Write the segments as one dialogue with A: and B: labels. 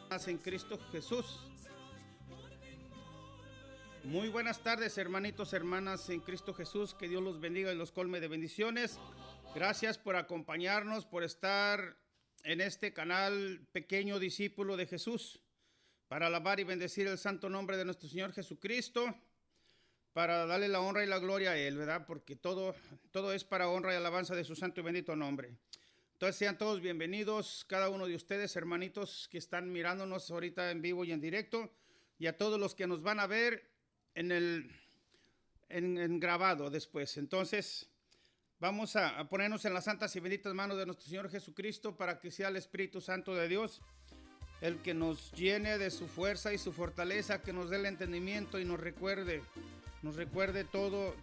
A: En Cristo Jesús. Muy buenas tardes, hermanitos, hermanas en Cristo Jesús. Que Dios los bendiga y los colme de bendiciones. Gracias por acompañarnos, por estar en este canal Pequeño Discípulo de Jesús, para alabar y bendecir el santo nombre de nuestro Señor Jesucristo, para darle la honra y la gloria a Él, ¿verdad? Porque todo es para honra y alabanza de su santo y bendito nombre. Entonces sean todos bienvenidos, cada uno de ustedes, hermanitos que están mirándonos ahorita en vivo y en directo, y a todos los que nos van a ver en grabado después. Entonces vamos a ponernos en las santas y benditas manos de nuestro Señor Jesucristo, para que sea el Espíritu Santo de Dios el que nos llene de su fuerza y su fortaleza, que nos dé el entendimiento y nos recuerde todo,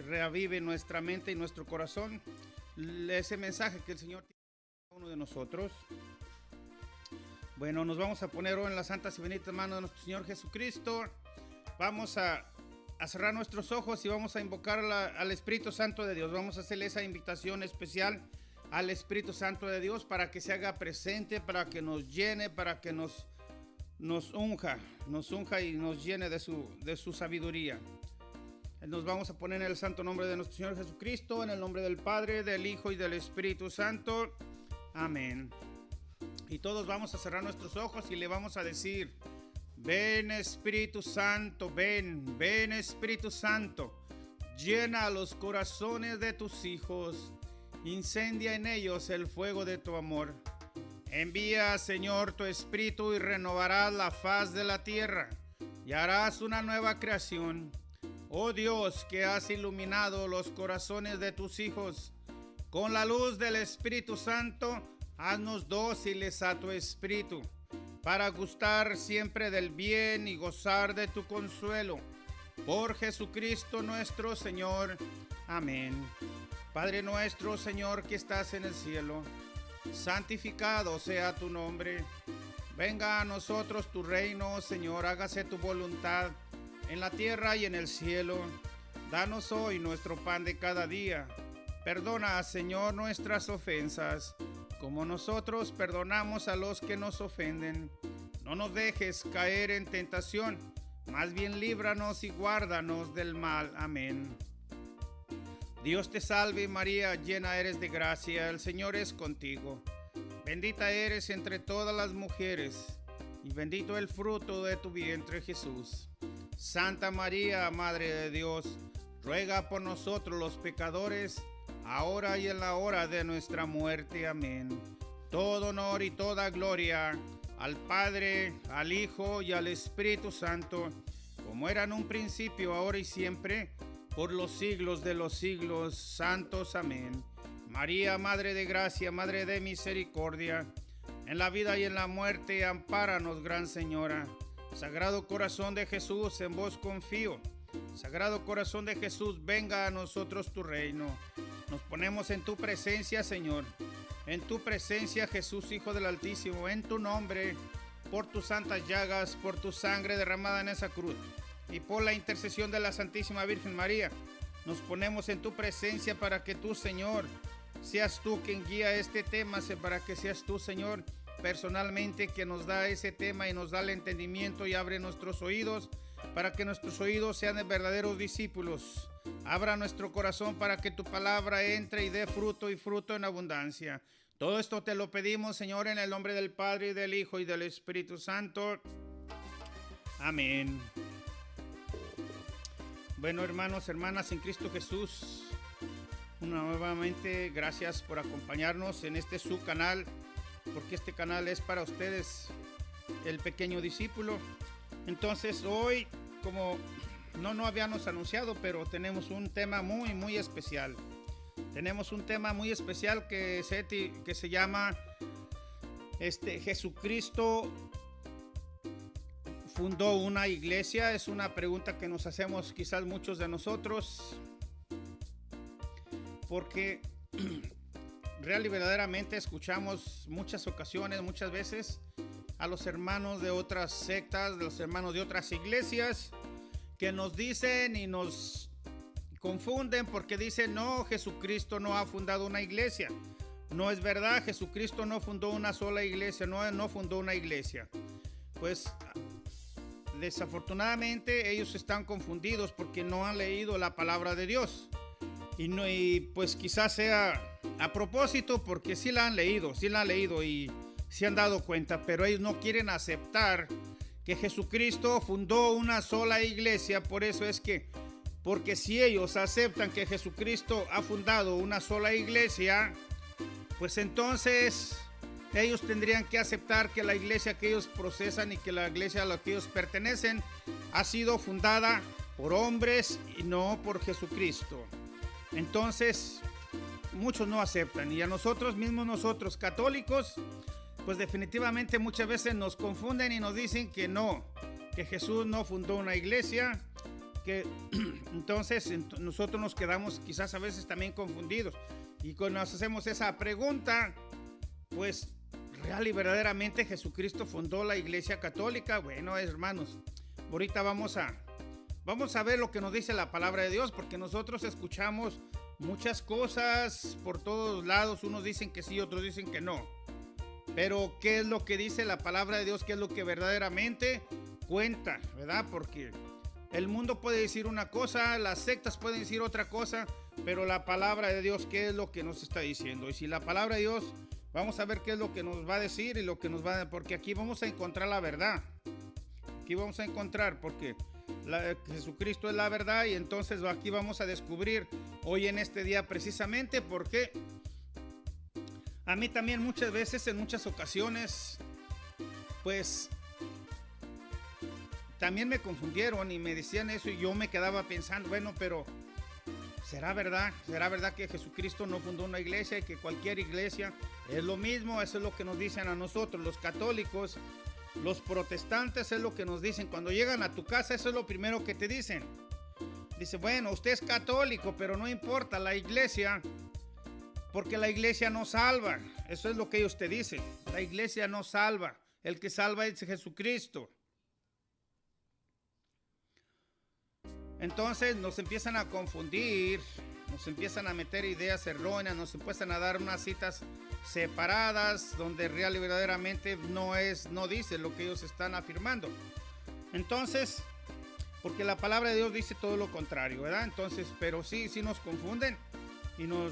A: reavive nuestra mente y nuestro corazón ese mensaje que el Señor tiene para cada uno de nosotros. Bueno, nos vamos a poner hoy en las santas y benditas manos de nuestro Señor Jesucristo. Vamos a cerrar nuestros ojos y vamos a invocar al Espíritu Santo de Dios. Vamos a hacerle esa invitación especial al Espíritu Santo de Dios para que se haga presente, para que nos llene, para que nos unja y nos llene de su sabiduría. Nos vamos a poner en el santo nombre de nuestro Señor Jesucristo, en el nombre del Padre, del Hijo y del Espíritu Santo. Amén. Y todos vamos a cerrar nuestros ojos y le vamos a decir: ven Espíritu Santo, ven Espíritu Santo, llena los corazones de tus hijos, incendia en ellos el fuego de tu amor. Envía, Señor, tu Espíritu y renovarás la faz de la tierra y harás una nueva creación. Oh Dios, que has iluminado los corazones de tus hijos con la luz del Espíritu Santo, haznos dóciles a tu Espíritu, para gustar siempre del bien y gozar de tu consuelo. Por Jesucristo nuestro Señor. Amén. Padre nuestro, Señor, que estás en el cielo, santificado sea tu nombre. Venga a nosotros tu reino, Señor, hágase tu voluntad en la tierra y en el cielo. Danos hoy nuestro pan de cada día. Perdona, Señor, nuestras ofensas, como nosotros perdonamos a los que nos ofenden. No nos dejes caer en tentación, más bien líbranos y guárdanos del mal. Amén. Dios te salve, María, llena eres de gracia, el Señor es contigo. Bendita eres entre todas las mujeres, y bendito el fruto de tu vientre, Jesús. Santa María, Madre de Dios, ruega por nosotros los pecadores, ahora y en la hora de nuestra muerte. Amén. Todo honor y toda gloria al Padre, al Hijo y al Espíritu Santo, como era en un principio, ahora y siempre, por los siglos de los siglos. Santos. Amén. María, Madre de gracia, Madre de misericordia, en la vida y en la muerte, ampáranos, Gran Señora. Sagrado Corazón de Jesús, en vos confío. Sagrado Corazón de Jesús, venga a nosotros tu reino. Nos ponemos en tu presencia, Señor. En tu presencia, Jesús, Hijo del Altísimo, en tu nombre, por tus santas llagas, por tu sangre derramada en esa cruz y por la intercesión de la Santísima Virgen María, nos ponemos en tu presencia para que tú, Señor, seas tú quien guía este tema, para que seas tú, Señor, personalmente, que nos da ese tema y nos da el entendimiento y abre nuestros oídos, para que nuestros oídos sean de verdaderos discípulos. Abra nuestro corazón para que tu palabra entre y dé fruto, y fruto en abundancia. Todo esto te lo pedimos, Señor, en el nombre del Padre, y del Hijo, y del Espíritu Santo. Amén. Bueno, hermanos, hermanas en Cristo Jesús, nuevamente gracias por acompañarnos en este su canal, porque este canal es para ustedes, el Pequeño Discípulo. Entonces hoy, como no habíamos anunciado, pero tenemos un tema muy especial. Tenemos un tema muy especial que se llama Jesucristo fundó una iglesia. Es una pregunta que nos hacemos quizás muchos de nosotros, porque real y verdaderamente escuchamos muchas veces a los hermanos de otras sectas, de los hermanos de otras iglesias, que nos dicen y nos confunden porque dicen: no, Jesucristo no ha fundado una iglesia. no es verdad. Jesucristo no fundó una sola iglesia, no fundó una iglesia. Pues desafortunadamente ellos están confundidos porque no han leído la palabra de Dios. Y pues quizás sea a propósito, porque sí la han leído y se han dado cuenta, pero ellos no quieren aceptar que Jesucristo fundó una sola iglesia. Por eso es que, porque si ellos aceptan que Jesucristo ha fundado una sola iglesia, pues entonces ellos tendrían que aceptar que la iglesia que ellos procesan y que la iglesia a la que ellos pertenecen ha sido fundada por hombres y no por Jesucristo. Entonces muchos no aceptan, y a nosotros mismos, nosotros católicos, pues definitivamente muchas veces nos confunden y nos dicen que no, que Jesús no fundó una iglesia, que entonces nosotros nos quedamos quizás a veces también confundidos. Y cuando nos hacemos esa pregunta, pues real y verdaderamente Jesucristo fundó la iglesia católica. Bueno, hermanos, ahorita vamos a ver lo que nos dice la palabra de Dios, porque nosotros escuchamos muchas cosas por todos lados. Unos dicen que sí, otros dicen que no. Pero ¿qué es lo que dice la palabra de Dios? ¿Qué es lo que verdaderamente cuenta? ¿Verdad? Porque el mundo puede decir una cosa, las sectas pueden decir otra cosa, pero la palabra de Dios, ¿qué es lo que nos está diciendo? Y si la palabra de Dios, vamos a ver qué es lo que nos va a decir y lo que nos va a... Porque aquí vamos a encontrar la verdad. Aquí vamos a encontrar, porque Jesucristo es la verdad, y entonces aquí vamos a descubrir hoy en este día precisamente porque a mí también muchas veces, en muchas ocasiones, pues también me confundieron y me decían eso, y yo me quedaba pensando, bueno, pero ¿será verdad? ¿Será verdad que Jesucristo no fundó una iglesia y que cualquier iglesia es lo mismo? Eso es lo que nos dicen a nosotros, los católicos. Los protestantes es lo que nos dicen. Cuando llegan a tu casa, eso es lo primero que te dicen. Dice, bueno, usted es católico, pero no importa la iglesia, porque la iglesia no salva. Eso es lo que ellos te dicen. La iglesia no salva. El que salva es Jesucristo. Entonces nos empiezan a confundir, nos empiezan a meter ideas erróneas, nos empiezan a dar unas citas separadas donde real y verdaderamente no dice lo que ellos están afirmando. Entonces, porque la palabra de Dios dice todo lo contrario, ¿verdad? Entonces, pero sí nos confunden y nos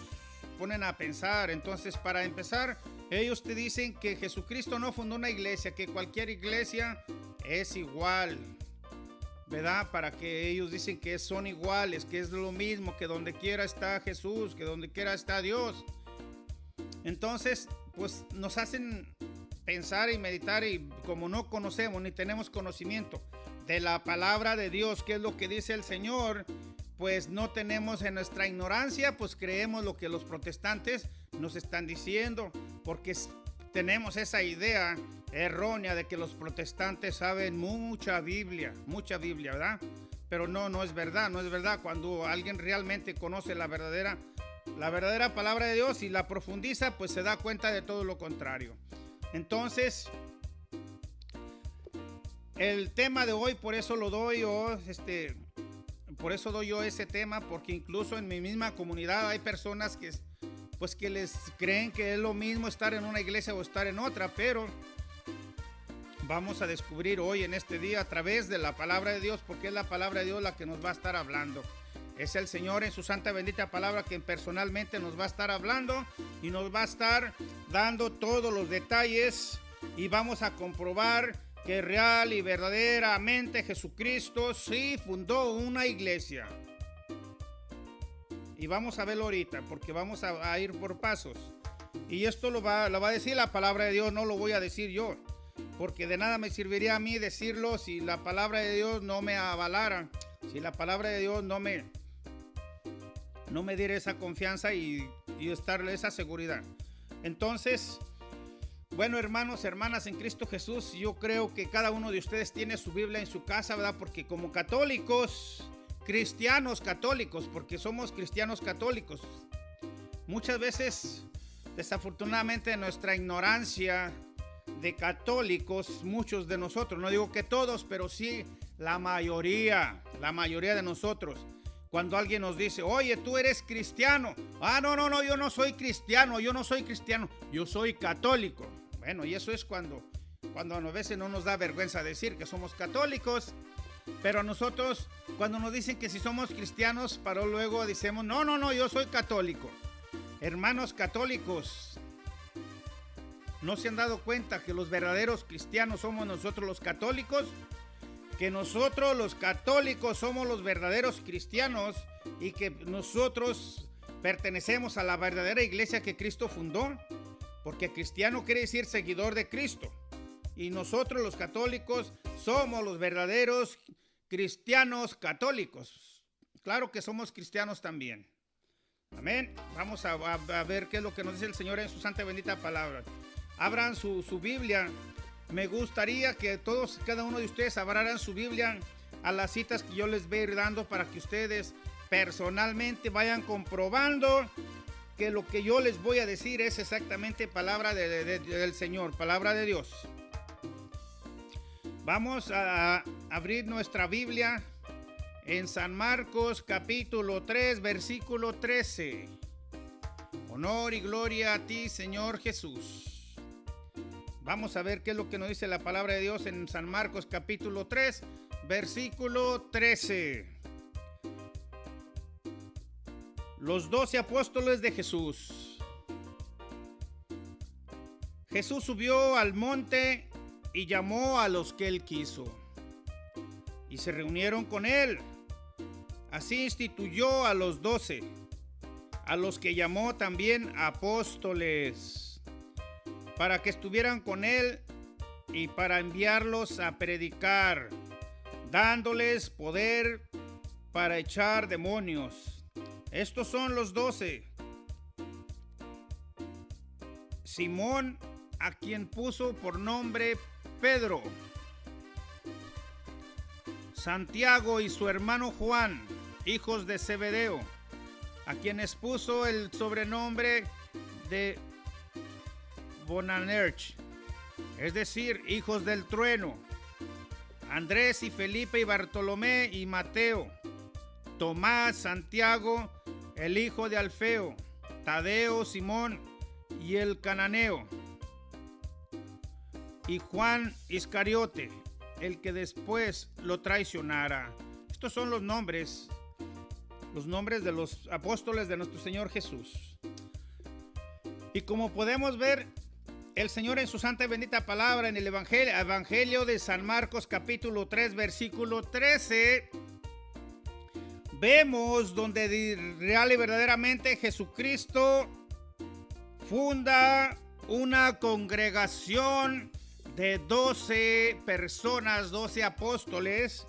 A: ponen a pensar. Entonces, para empezar, ellos te dicen que Jesucristo no fundó una iglesia, que cualquier iglesia es igual, ¿verdad? Para que ellos dicen que son iguales, que es lo mismo, que donde quiera está Jesús, que donde quiera está Dios. Entonces, pues nos hacen pensar y meditar, y como no conocemos ni tenemos conocimiento de la palabra de Dios, que es lo que dice el Señor, pues no tenemos, en nuestra ignorancia, pues creemos lo que los protestantes nos están diciendo, porque tenemos esa idea errónea de que los protestantes saben mucha Biblia, ¿verdad? Pero no es verdad, no es verdad. Cuando alguien realmente conoce la verdadera palabra de Dios y la profundiza, pues se da cuenta de todo lo contrario. Entonces, el tema de hoy, por eso lo doy yo, por eso doy yo ese tema, porque incluso en mi misma comunidad hay personas que les creen que es lo mismo estar en una iglesia o estar en otra, pero vamos a descubrir hoy en este día a través de la palabra de Dios, porque es la palabra de Dios la que nos va a estar hablando. Es el Señor en su santa bendita palabra que personalmente nos va a estar hablando y nos va a estar dando todos los detalles, y vamos a comprobar que real y verdaderamente Jesucristo sí fundó una iglesia. Y vamos a verlo ahorita, porque vamos a ir por pasos. Y esto lo va a decir la palabra de Dios, no lo voy a decir yo, porque de nada me serviría a mí decirlo si la palabra de Dios no me avalara, si la palabra de Dios no me diera esa confianza y darle esa seguridad. Entonces, bueno, hermanos, hermanas en Cristo Jesús, yo creo que cada uno de ustedes tiene su Biblia en su casa, ¿verdad? Porque como católicos, cristianos católicos, porque somos cristianos católicos, muchas veces, desafortunadamente, en nuestra ignorancia de católicos, muchos de nosotros, no digo que todos, pero sí la mayoría de nosotros, Cuando alguien nos dice, oye, tú eres cristiano. No, yo no soy cristiano, yo soy católico. Bueno, y eso es cuando a veces no nos da vergüenza decir que somos católicos. Pero a nosotros, cuando nos dicen que si somos cristianos, para luego decimos, no, yo soy católico. Hermanos católicos, ¿no se han dado cuenta que los verdaderos cristianos somos nosotros los católicos? Que nosotros los católicos somos los verdaderos cristianos y que nosotros pertenecemos a la verdadera iglesia que Cristo fundó, porque cristiano quiere decir seguidor de Cristo, y nosotros los católicos somos los verdaderos cristianos católicos. Claro que somos cristianos también. Amén. Vamos a ver qué es lo que nos dice el Señor en su santa y bendita palabra. Abran su Biblia. Me gustaría que cada uno de ustedes abrieran su Biblia a las citas que yo les voy a ir dando para que ustedes personalmente vayan comprobando que lo que yo les voy a decir es exactamente palabra del Señor, palabra de Dios. Vamos a abrir nuestra Biblia en San Marcos capítulo 3, versículo 13. Honor y gloria a ti, Señor Jesús. Vamos a ver qué es lo que nos dice la palabra de Dios en San Marcos capítulo 3, versículo 13. Los 12 apóstoles de Jesús. Jesús subió al monte y llamó a los que él quiso, y se reunieron con él. Así instituyó a los 12, a los que llamó también apóstoles, para que estuvieran con él y para enviarlos a predicar, dándoles poder para echar demonios. Estos son los 12. Simón, a quien puso por nombre Pedro. Santiago y su hermano Juan, hijos de Zebedeo, a quienes puso el sobrenombre de Boanerges, es decir, hijos del trueno. Andrés y Felipe y Bartolomé y Mateo, Tomás, Santiago, el hijo de Alfeo, Tadeo, Simón y el cananeo, y Juan Iscariote, el que después lo traicionara. Estos son los nombres de los apóstoles de nuestro Señor Jesús. Y como podemos ver, el Señor en su santa y bendita palabra en el Evangelio de San Marcos capítulo 3 versículo 13, vemos donde real y verdaderamente Jesucristo funda una congregación de 12 personas, 12 apóstoles,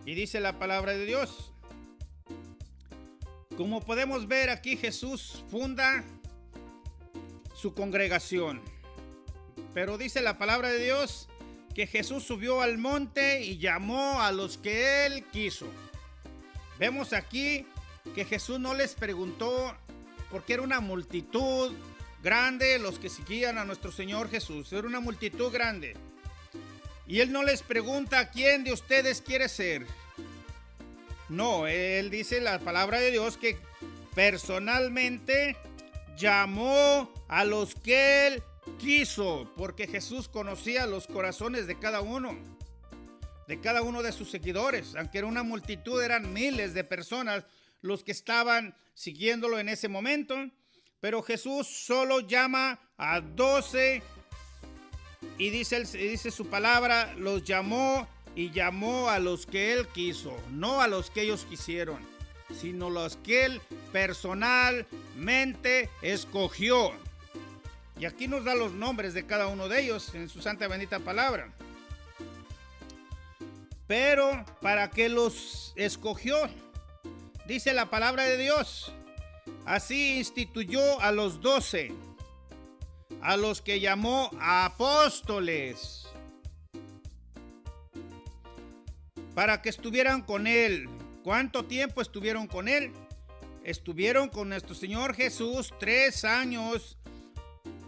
A: y dice la palabra de Dios. Como podemos ver aquí, Jesús funda su congregación. Pero dice la palabra de Dios que Jesús subió al monte y llamó a los que él quiso. Vemos aquí que Jesús no les preguntó, porque era una multitud grande los que seguían a nuestro Señor Jesús. Era una multitud grande. Y él no les pregunta quién de ustedes quiere ser. No, él dice la palabra de Dios que personalmente llamó a los que él quiso, porque Jesús conocía los corazones de cada uno de sus seguidores. Aunque era una multitud, eran miles de personas los que estaban siguiéndolo en ese momento, pero Jesús solo llama a 12 y dice su palabra, los llamó y llamó a los que él quiso, no a los que ellos quisieron, sino los que él personalmente escogió. Y aquí nos da los nombres de cada uno de ellos en su santa y bendita palabra. Pero ¿para qué los escogió? Dice la palabra de Dios. Así instituyó a los 12, a los que llamó apóstoles, para que estuvieran con él. ¿Cuánto tiempo estuvieron con él? Estuvieron con nuestro Señor Jesús 3 años,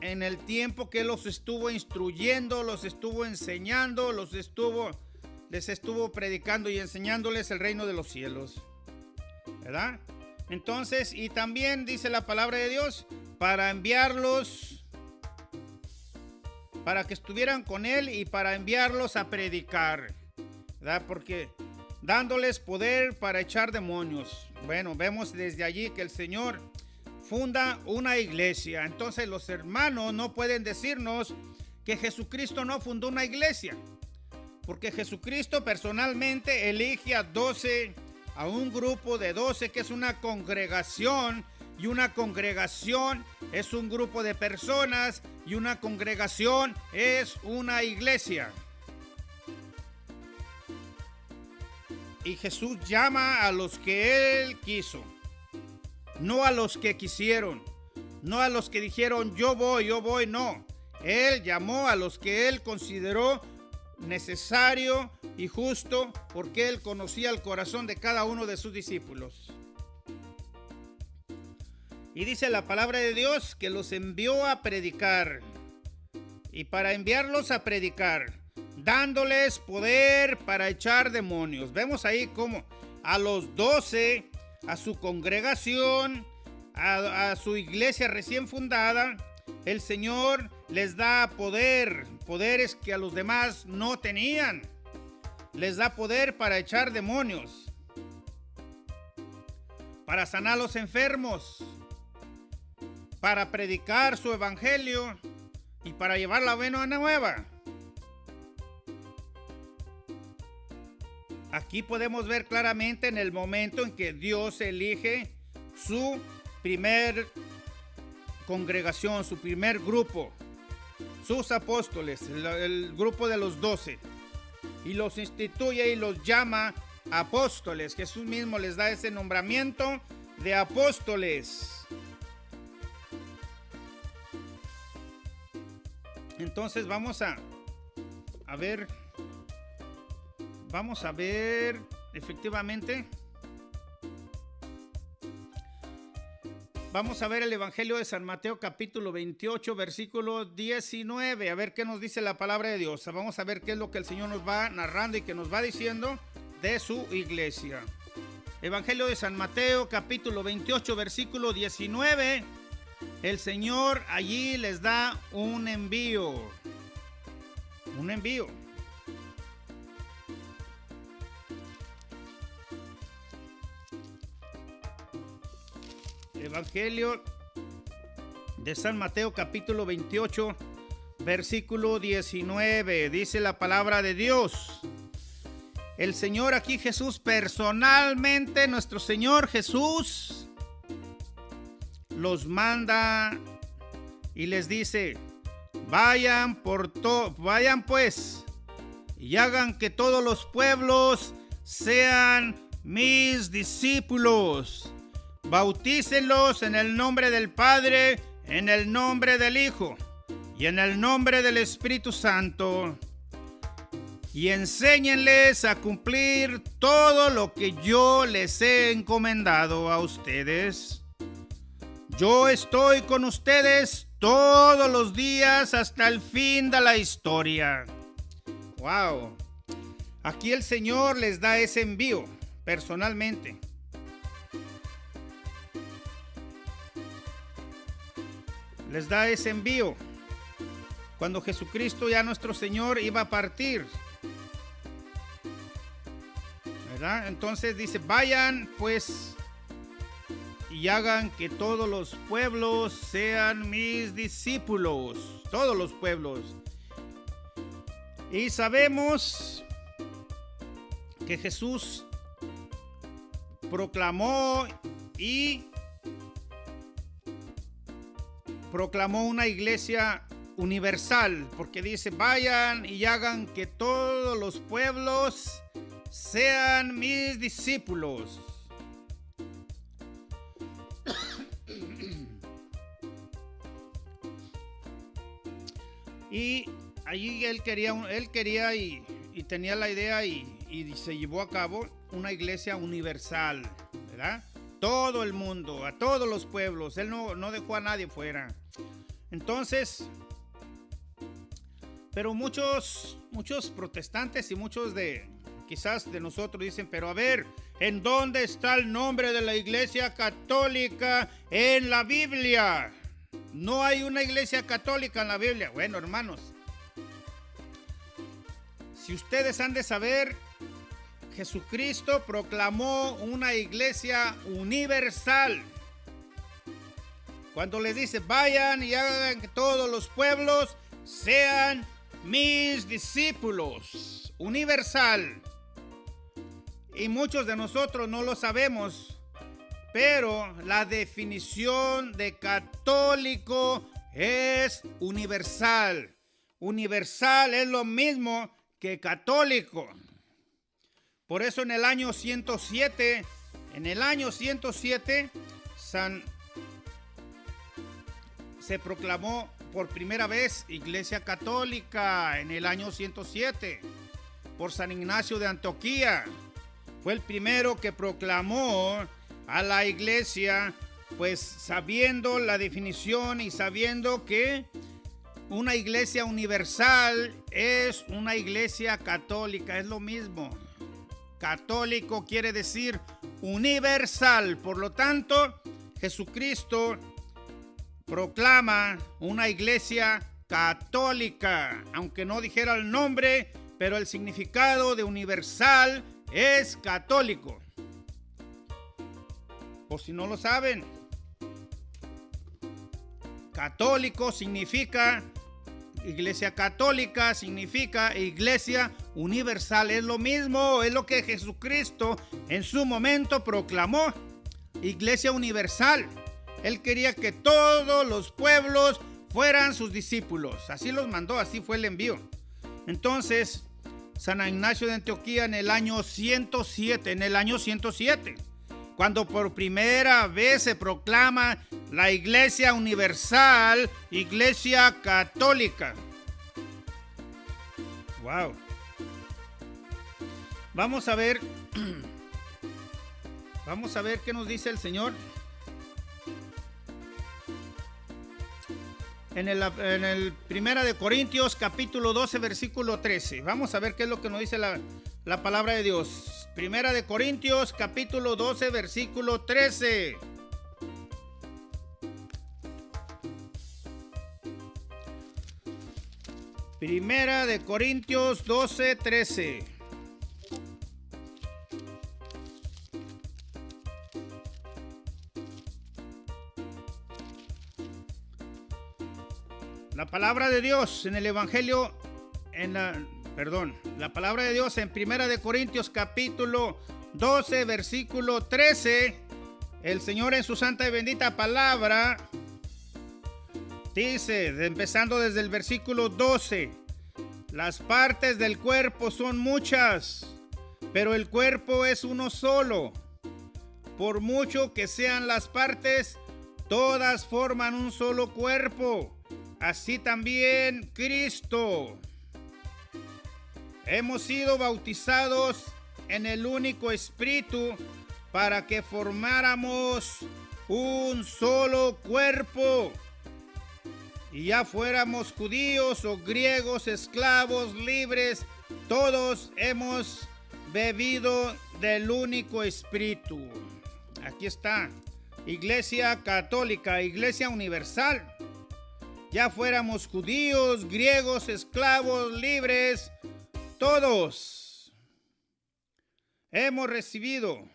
A: en el tiempo que los estuvo instruyendo, los estuvo enseñando, les estuvo predicando y enseñándoles el reino de los cielos. ¿verdad? Entonces, y también dice la palabra de Dios, para enviarlos, para que estuvieran con él y para enviarlos a predicar, ¿verdad? Porque dándoles poder para echar demonios. Bueno, vemos desde allí que el Señor funda una iglesia. Entonces los hermanos no pueden decirnos que Jesucristo no fundó una iglesia, porque Jesucristo personalmente elige a 12, a un grupo de 12 que es una congregación, y una congregación es un grupo de personas, y una congregación es una iglesia. Y Jesús llama a los que Él quiso, no a los que quisieron, no a los que dijeron yo voy, no. Él llamó a los que Él consideró necesario y justo, porque Él conocía el corazón de cada uno de sus discípulos. Y dice la palabra de Dios que los envió a predicar, y para enviarlos a predicar, dándoles poder para echar demonios. Vemos ahí como a los 12, a su congregación, a su iglesia recién fundada, el Señor les da poderes que a los demás no tenían. Les da poder para echar demonios, para sanar a los enfermos, para predicar su evangelio y para llevar la buena nueva. Aquí podemos ver claramente en el momento en que Dios elige su primer congregación, su primer grupo, sus apóstoles, el grupo de los 12, y los instituye y los llama apóstoles. Jesús mismo les da ese nombramiento de apóstoles. Entonces vamos a ver efectivamente. Vamos a ver el Evangelio de San Mateo capítulo 28 versículo 19. A ver qué nos dice la palabra de Dios. Vamos a ver qué es lo que el Señor nos va narrando y que nos va diciendo de su iglesia. Evangelio de San Mateo capítulo 28 versículo 19. El Señor allí les da un envío. Un envío. Evangelio de San Mateo capítulo 28 versículo 19. Dice la palabra de Dios. El Señor aquí, Jesús personalmente, nuestro Señor Jesús, los manda y les dice: vayan pues y hagan que todos los pueblos sean mis discípulos. Bautícenlos en el nombre del Padre, en el nombre del Hijo y en el nombre del Espíritu Santo. Y enséñenles a cumplir todo lo que yo les he encomendado a ustedes. Yo estoy con ustedes todos los días hasta el fin de la historia. ¡Wow! Aquí el Señor les da ese envío personalmente. Les da ese envío cuando Jesucristo, ya nuestro Señor, iba a partir, ¿verdad? Entonces dice: vayan pues y hagan que todos los pueblos sean mis discípulos. Todos los pueblos. Y sabemos que Jesús proclamó una iglesia universal, porque dice: vayan y hagan que todos los pueblos sean mis discípulos. Y allí él quería y tenía la idea y se llevó a cabo una iglesia universal, ¿verdad? Todo el mundo, a todos los pueblos. Él no dejó a nadie fuera. Entonces, pero muchos protestantes y muchos de quizás de nosotros dicen, pero a ver, ¿en dónde está el nombre de la Iglesia Católica en la Biblia? No hay una iglesia católica en la Biblia. Bueno, hermanos, si ustedes han de saber, Jesucristo proclamó una iglesia universal. Cuando les dice, vayan y hagan que todos los pueblos sean mis discípulos. Universal. Y muchos de nosotros no lo sabemos, pero la definición de católico es universal. Universal es lo mismo que católico. Por eso en el año 107, se proclamó por primera vez Iglesia Católica en el año 107 por San Ignacio de Antioquía. Fue el primero que proclamó a la iglesia, pues sabiendo la definición y sabiendo que una iglesia universal es una iglesia católica, es lo mismo. Católico quiere decir universal, por lo tanto, Jesucristo proclama una iglesia católica, aunque no dijera el nombre, pero el significado de universal es católico. Por si no lo saben, católico significa, iglesia católica significa iglesia universal. Es lo mismo, es lo que Jesucristo en su momento proclamó, iglesia universal. Él quería que todos los pueblos fueran sus discípulos. Así los mandó, así fue el envío. Entonces, San Ignacio de Antioquía en el año 107, cuando por primera vez se proclama la iglesia universal, iglesia católica. Wow. Vamos a ver qué nos dice el Señor. En el Primera de Corintios, capítulo 12, versículo 13. Vamos a ver qué es lo que nos dice la palabra de Dios. Primera de Corintios, capítulo 12, versículo 13. Primera de Corintios 12, 13. La palabra de Dios en el Evangelio, la palabra de Dios en Primera de Corintios capítulo 12, versículo 13, el Señor en su santa y bendita palabra dice, empezando desde el versículo 12, las partes del cuerpo son muchas, pero el cuerpo es uno solo. Por mucho que sean las partes, todas forman un solo cuerpo. Así también Cristo. Hemos sido bautizados en el único Espíritu para que formáramos un solo cuerpo. Y ya fuéramos judíos o griegos, esclavos, libres, todos hemos bebido del único Espíritu. Aquí está, Iglesia Católica, Iglesia Universal. Ya fuéramos judíos, griegos, esclavos, libres, todos hemos recibido,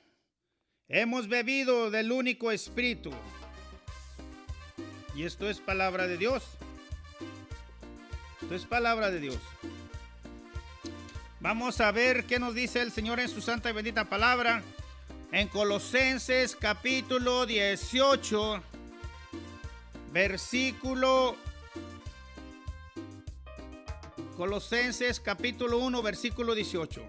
A: hemos bebido del único Espíritu. Y esto es palabra de Dios. Esto es palabra de Dios. Vamos a ver qué nos dice el Señor en su santa y bendita palabra. En Colosenses capítulo 18, versículo... Colosenses capítulo 1, versículo 18.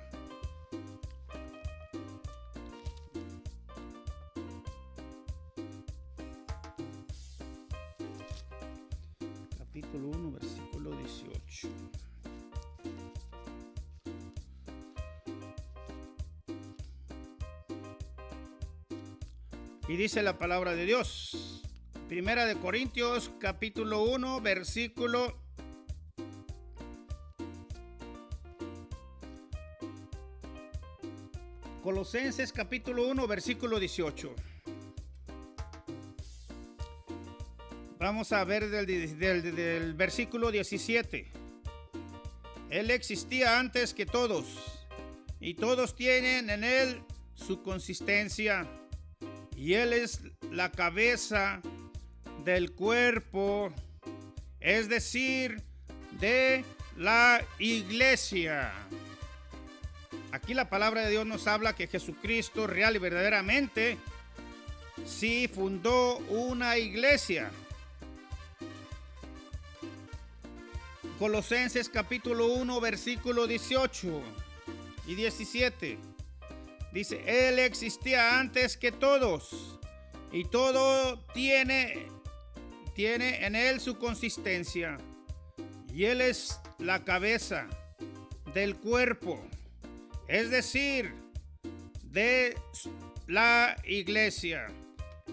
A: Capítulo 1, versículo 18. Y dice la palabra de Dios. Primera de Corintios capítulo 1, versículo 18. 18. Colosenses capítulo 1, versículo 18. Vamos a ver del versículo 17. Él existía antes que todos, y todos tienen en él su consistencia, y él es la cabeza del cuerpo, es decir, de la iglesia. Aquí la palabra de Dios nos habla que Jesucristo real y verdaderamente sí fundó una iglesia. Colosenses capítulo 1, versículo 18 y 17. Dice, Él existía antes que todos, y todo tiene en Él su consistencia, y Él es la cabeza del cuerpo, es decir, de la iglesia.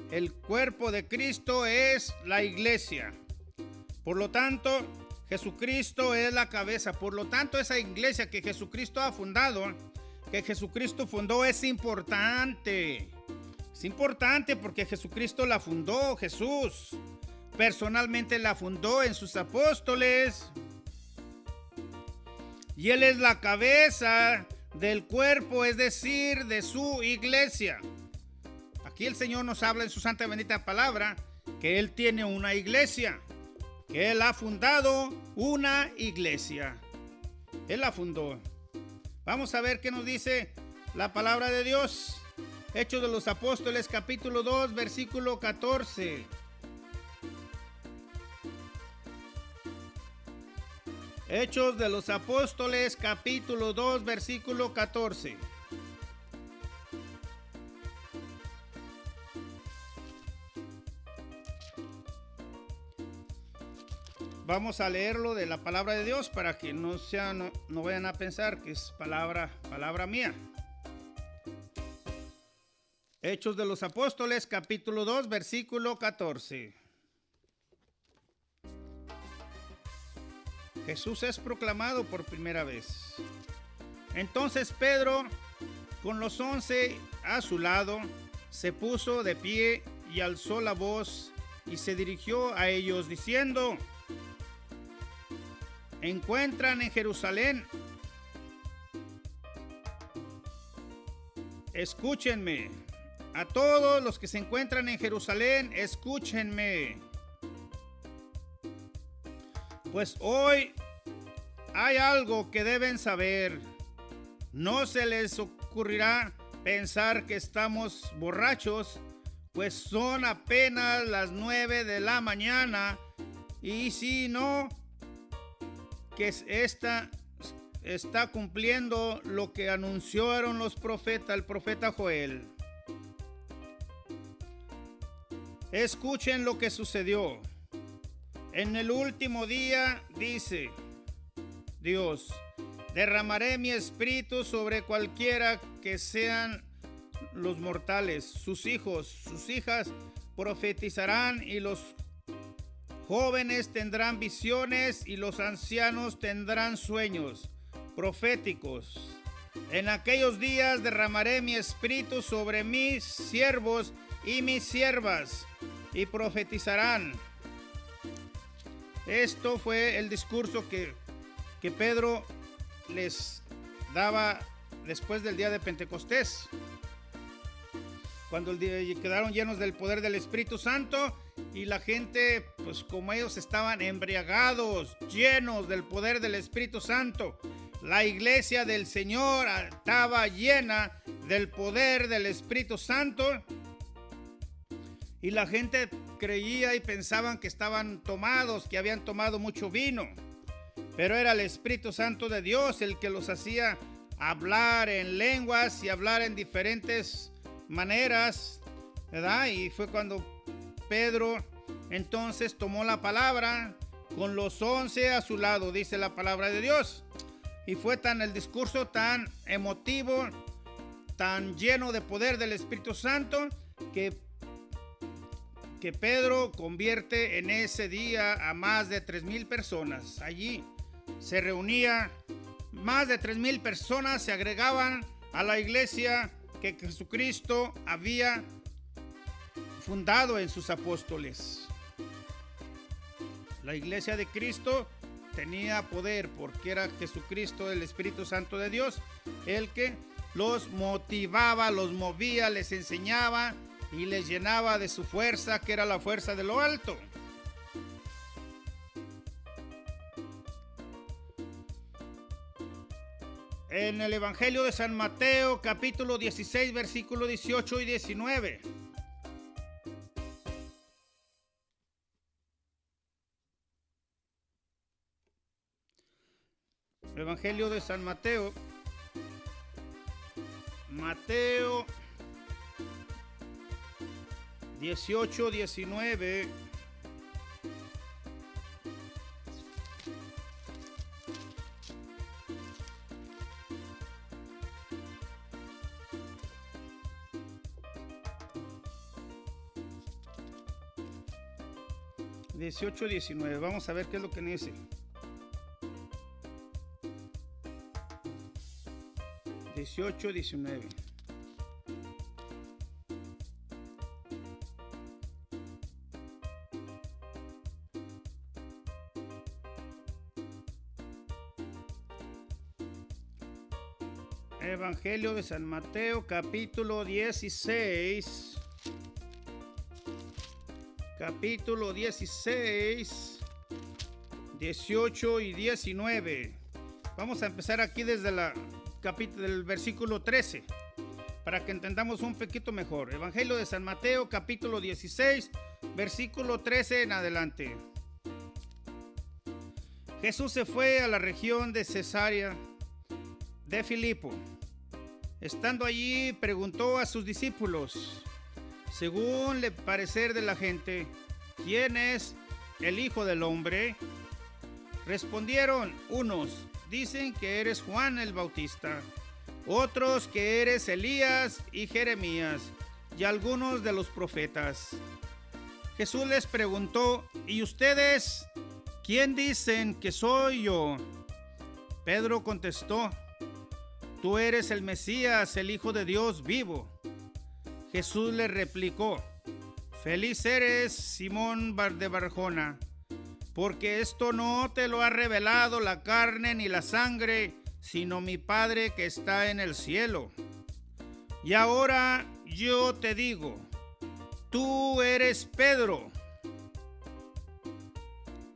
A: El cuerpo de Cristo es la iglesia. Por lo tanto, Jesucristo es la cabeza. Por lo tanto, esa iglesia que Jesucristo ha fundado, que Jesucristo fundó, es importante. Es importante porque Jesucristo la fundó. Jesús personalmente la fundó en sus apóstoles. Y Él es la cabeza del cuerpo, es decir, de su iglesia. Aquí el Señor nos habla en su santa y bendita palabra que Él tiene una iglesia, que Él ha fundado una iglesia. Él la fundó. Vamos a ver qué nos dice la palabra de Dios. Hechos de los Apóstoles, capítulo 2, versículo 14. Hechos de los Apóstoles, capítulo 2, versículo 14. Vamos a leerlo de la palabra de Dios para que no vayan a pensar que es palabra mía. Hechos de los Apóstoles, capítulo 2, versículo 14. Jesús es proclamado por primera vez. Entonces Pedro, con los 11 a su lado, se puso de pie y alzó la voz y se dirigió a ellos diciendo: encuentran en Jerusalén. Escúchenme. A todos los que se encuentran en Jerusalén, escúchenme. Pues hoy hay algo que deben saber. No se les ocurrirá pensar que estamos borrachos, pues son apenas las 9 de la mañana. Y si no, que esta está cumpliendo lo que anunciaron los profetas, el profeta Joel. Escuchen lo que sucedió. En el último día, dice Dios, derramaré mi espíritu sobre cualquiera que sean los mortales. Sus hijos, sus hijas profetizarán, y los jóvenes tendrán visiones, y los ancianos tendrán sueños proféticos. En aquellos días derramaré mi espíritu sobre mis siervos y mis siervas, y profetizarán. Esto fue el discurso que Pedro les daba después del día de Pentecostés, cuando quedaron llenos del poder del Espíritu Santo, y la gente, pues como ellos estaban embriagados, llenos del poder del Espíritu Santo, la iglesia del Señor estaba llena del poder del Espíritu Santo, y la gente creía y pensaban que estaban tomados, que habían tomado mucho vino, pero era el Espíritu Santo de Dios el que los hacía hablar en lenguas y hablar en diferentes maneras, ¿verdad? Y fue cuando Pedro entonces tomó la palabra con los 11 a su lado, dice la palabra de Dios, y fue el discurso tan emotivo, tan lleno de poder del Espíritu Santo, que Pedro convierte en ese día a más de 3,000 personas. Allí se reunía más de 3,000 personas, se agregaban a la iglesia que Jesucristo había fundado en sus apóstoles. La iglesia de Cristo tenía poder porque era Jesucristo, el Espíritu Santo de Dios, el que los motivaba, los movía, les enseñaba y les llenaba de su fuerza, que era la fuerza de lo alto. En el Evangelio de San Mateo, capítulo 16, versículos 18 y 19. Evangelio de San Mateo. Mateo 18, 19. Vamos a ver qué es lo que dice. Dieciocho, 19. Evangelio de San Mateo, capítulo 16. Capítulo 16, 18 y 19. Vamos a empezar aquí desde el versículo 13, para que entendamos un poquito mejor. Evangelio de San Mateo, capítulo 16, versículo 13 en adelante. Jesús se fue a la región de Cesarea de Filipo. Estando allí, preguntó a sus discípulos, según el parecer de la gente, ¿quién es el Hijo del Hombre? Respondieron unos, dicen que eres Juan el Bautista, otros que eres Elías y Jeremías, y algunos de los profetas. Jesús les preguntó, ¿y ustedes quién dicen que soy yo? Pedro contestó, tú eres el Mesías, el Hijo de Dios vivo. Jesús le replicó, feliz eres, Simón de Barjona, porque esto no te lo ha revelado la carne ni la sangre, sino mi Padre que está en el cielo. Y ahora yo te digo, tú eres Pedro,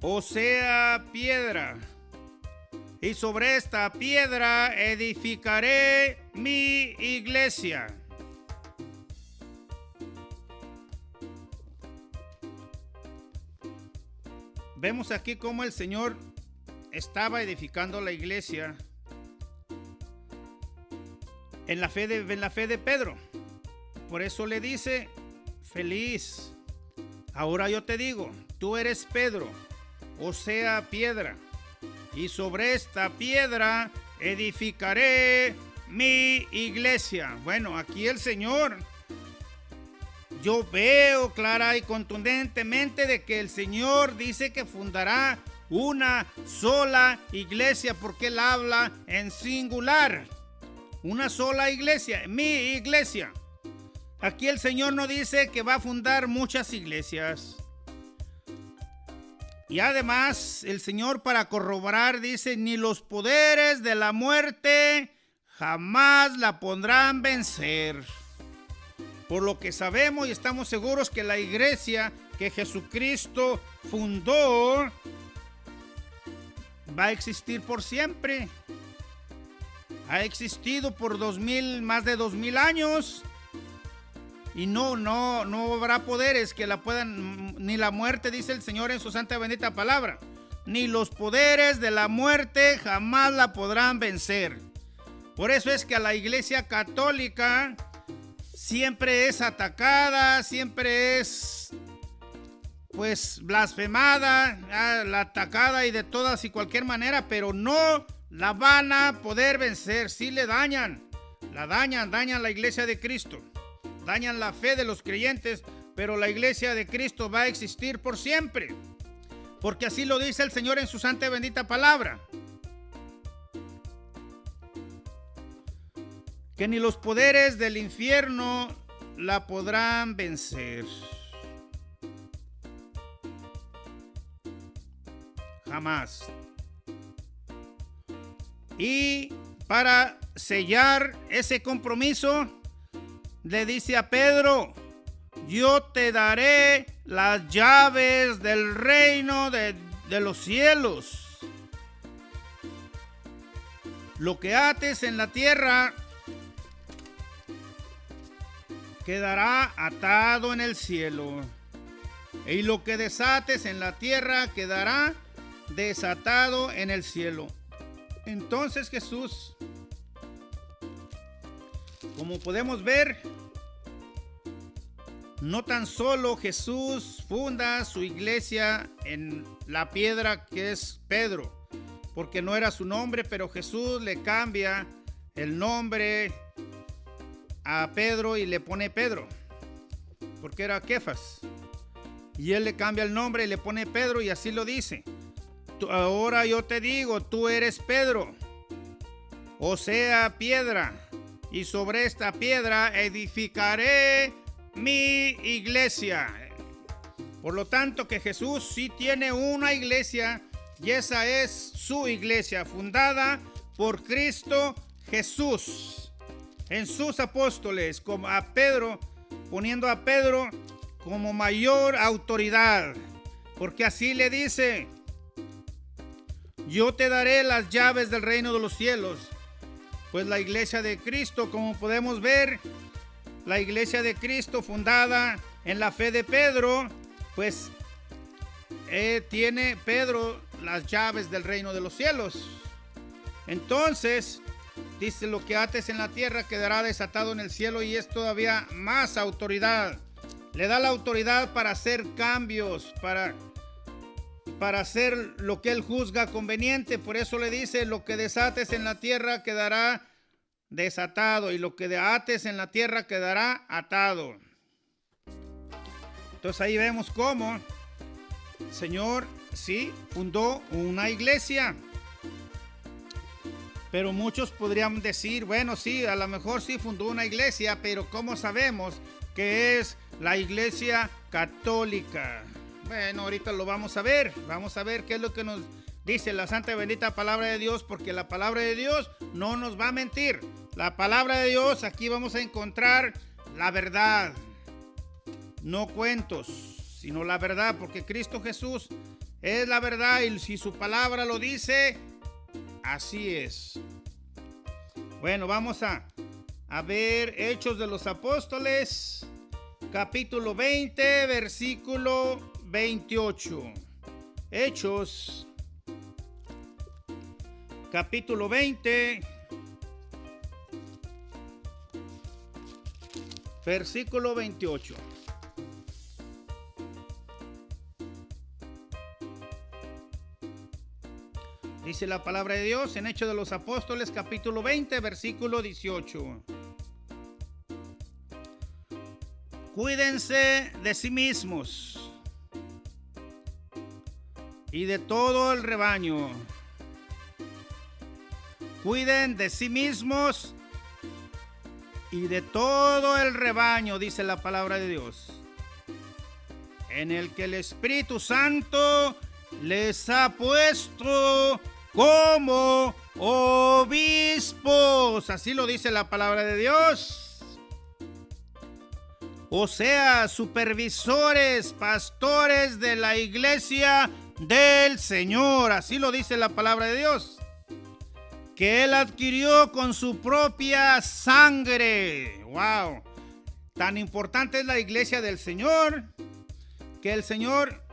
A: o sea, piedra, y sobre esta piedra edificaré mi iglesia. Vemos aquí cómo el Señor estaba edificando la iglesia en la fe de Pedro. Por eso le dice, feliz. Ahora yo te digo, tú eres Pedro, o sea, piedra, y sobre esta piedra edificaré mi iglesia. Bueno, aquí el Señor, yo veo clara y contundentemente de que el Señor dice que fundará una sola iglesia, porque Él habla en singular. Una sola iglesia, mi iglesia. Aquí el Señor no dice que va a fundar muchas iglesias. Y además el Señor, para corroborar, dice, ni los poderes de la muerte jamás la podrán vencer. Por lo que sabemos y estamos seguros que la iglesia que Jesucristo fundó va a existir por siempre. Ha existido por más de 2000 años. Y no habrá poderes que la puedan, ni la muerte, dice el Señor en su santa y bendita palabra. Ni los poderes de la muerte jamás la podrán vencer. Por eso es que a la iglesia católica siempre es atacada, siempre es pues blasfemada, la atacada y de todas y cualquier manera, pero no la van a poder vencer. Sí le dañan, dañan la iglesia de Cristo, dañan la fe de los creyentes, pero la iglesia de Cristo va a existir por siempre, porque así lo dice el Señor en su santa y bendita palabra. que ni los poderes del infierno la podrán vencer. Jamás. Y para sellar ese compromiso, le dice a Pedro: yo te daré las llaves del reino de los cielos. Lo que ates en la tierra quedará atado en el cielo, y lo que desates en la tierra quedará desatado en el cielo. Entonces Jesús, como podemos ver, no tan solo Jesús funda su iglesia en la piedra que es Pedro, porque no era su nombre, pero Jesús le cambia el nombre a Pedro y le pone Pedro, porque era Kefas, y él le cambia el nombre y le pone Pedro, y así lo dice: ahora yo te digo, tú eres Pedro, o sea, piedra, y sobre esta piedra edificaré mi iglesia. Por lo tanto, que Jesús sí tiene una iglesia, y esa es su iglesia, fundada por Cristo Jesús en sus apóstoles, como a Pedro, poniendo a Pedro como mayor autoridad, porque así le dice: yo te daré las llaves del reino de los cielos. Pues la iglesia de Cristo, como podemos ver, la iglesia de Cristo fundada en la fe de Pedro, pues tiene Pedro las llaves del reino de los cielos. Entonces dice: lo que ates en la tierra quedará desatado en el cielo, y es todavía más autoridad. Le da la autoridad para hacer cambios, para hacer lo que él juzga conveniente. Por eso le dice: lo que desates en la tierra quedará desatado, y lo que ates en la tierra quedará atado. Entonces ahí vemos cómo el Señor sí fundó una iglesia. Pero muchos podrían decir: bueno, sí, a lo mejor sí fundó una iglesia, pero ¿cómo sabemos que es la iglesia católica? Bueno, ahorita lo vamos a ver. Vamos a ver qué es lo que nos dice la santa y bendita palabra de Dios, porque la palabra de Dios no nos va a mentir. La palabra de Dios, aquí vamos a encontrar la verdad, no cuentos, sino la verdad, porque Cristo Jesús es la verdad, y si su palabra lo dice, así es. Bueno, vamos a ver Hechos de los Apóstoles, capítulo 20, versículo 28. Hechos, capítulo 20, versículo 28. Dice la palabra de Dios en Hechos de los Apóstoles, capítulo 20, versículo 18. Cuídense de sí mismos y de todo el rebaño. Cuiden de sí mismos y de todo el rebaño, dice la palabra de Dios, en el que el Espíritu Santo les ha puesto como obispos. Así lo dice la palabra de Dios. O sea, supervisores, pastores de la iglesia del Señor. Así lo dice la palabra de Dios, que Él adquirió con su propia sangre. ¡Wow! Tan importante es la iglesia del Señor, que el Señor,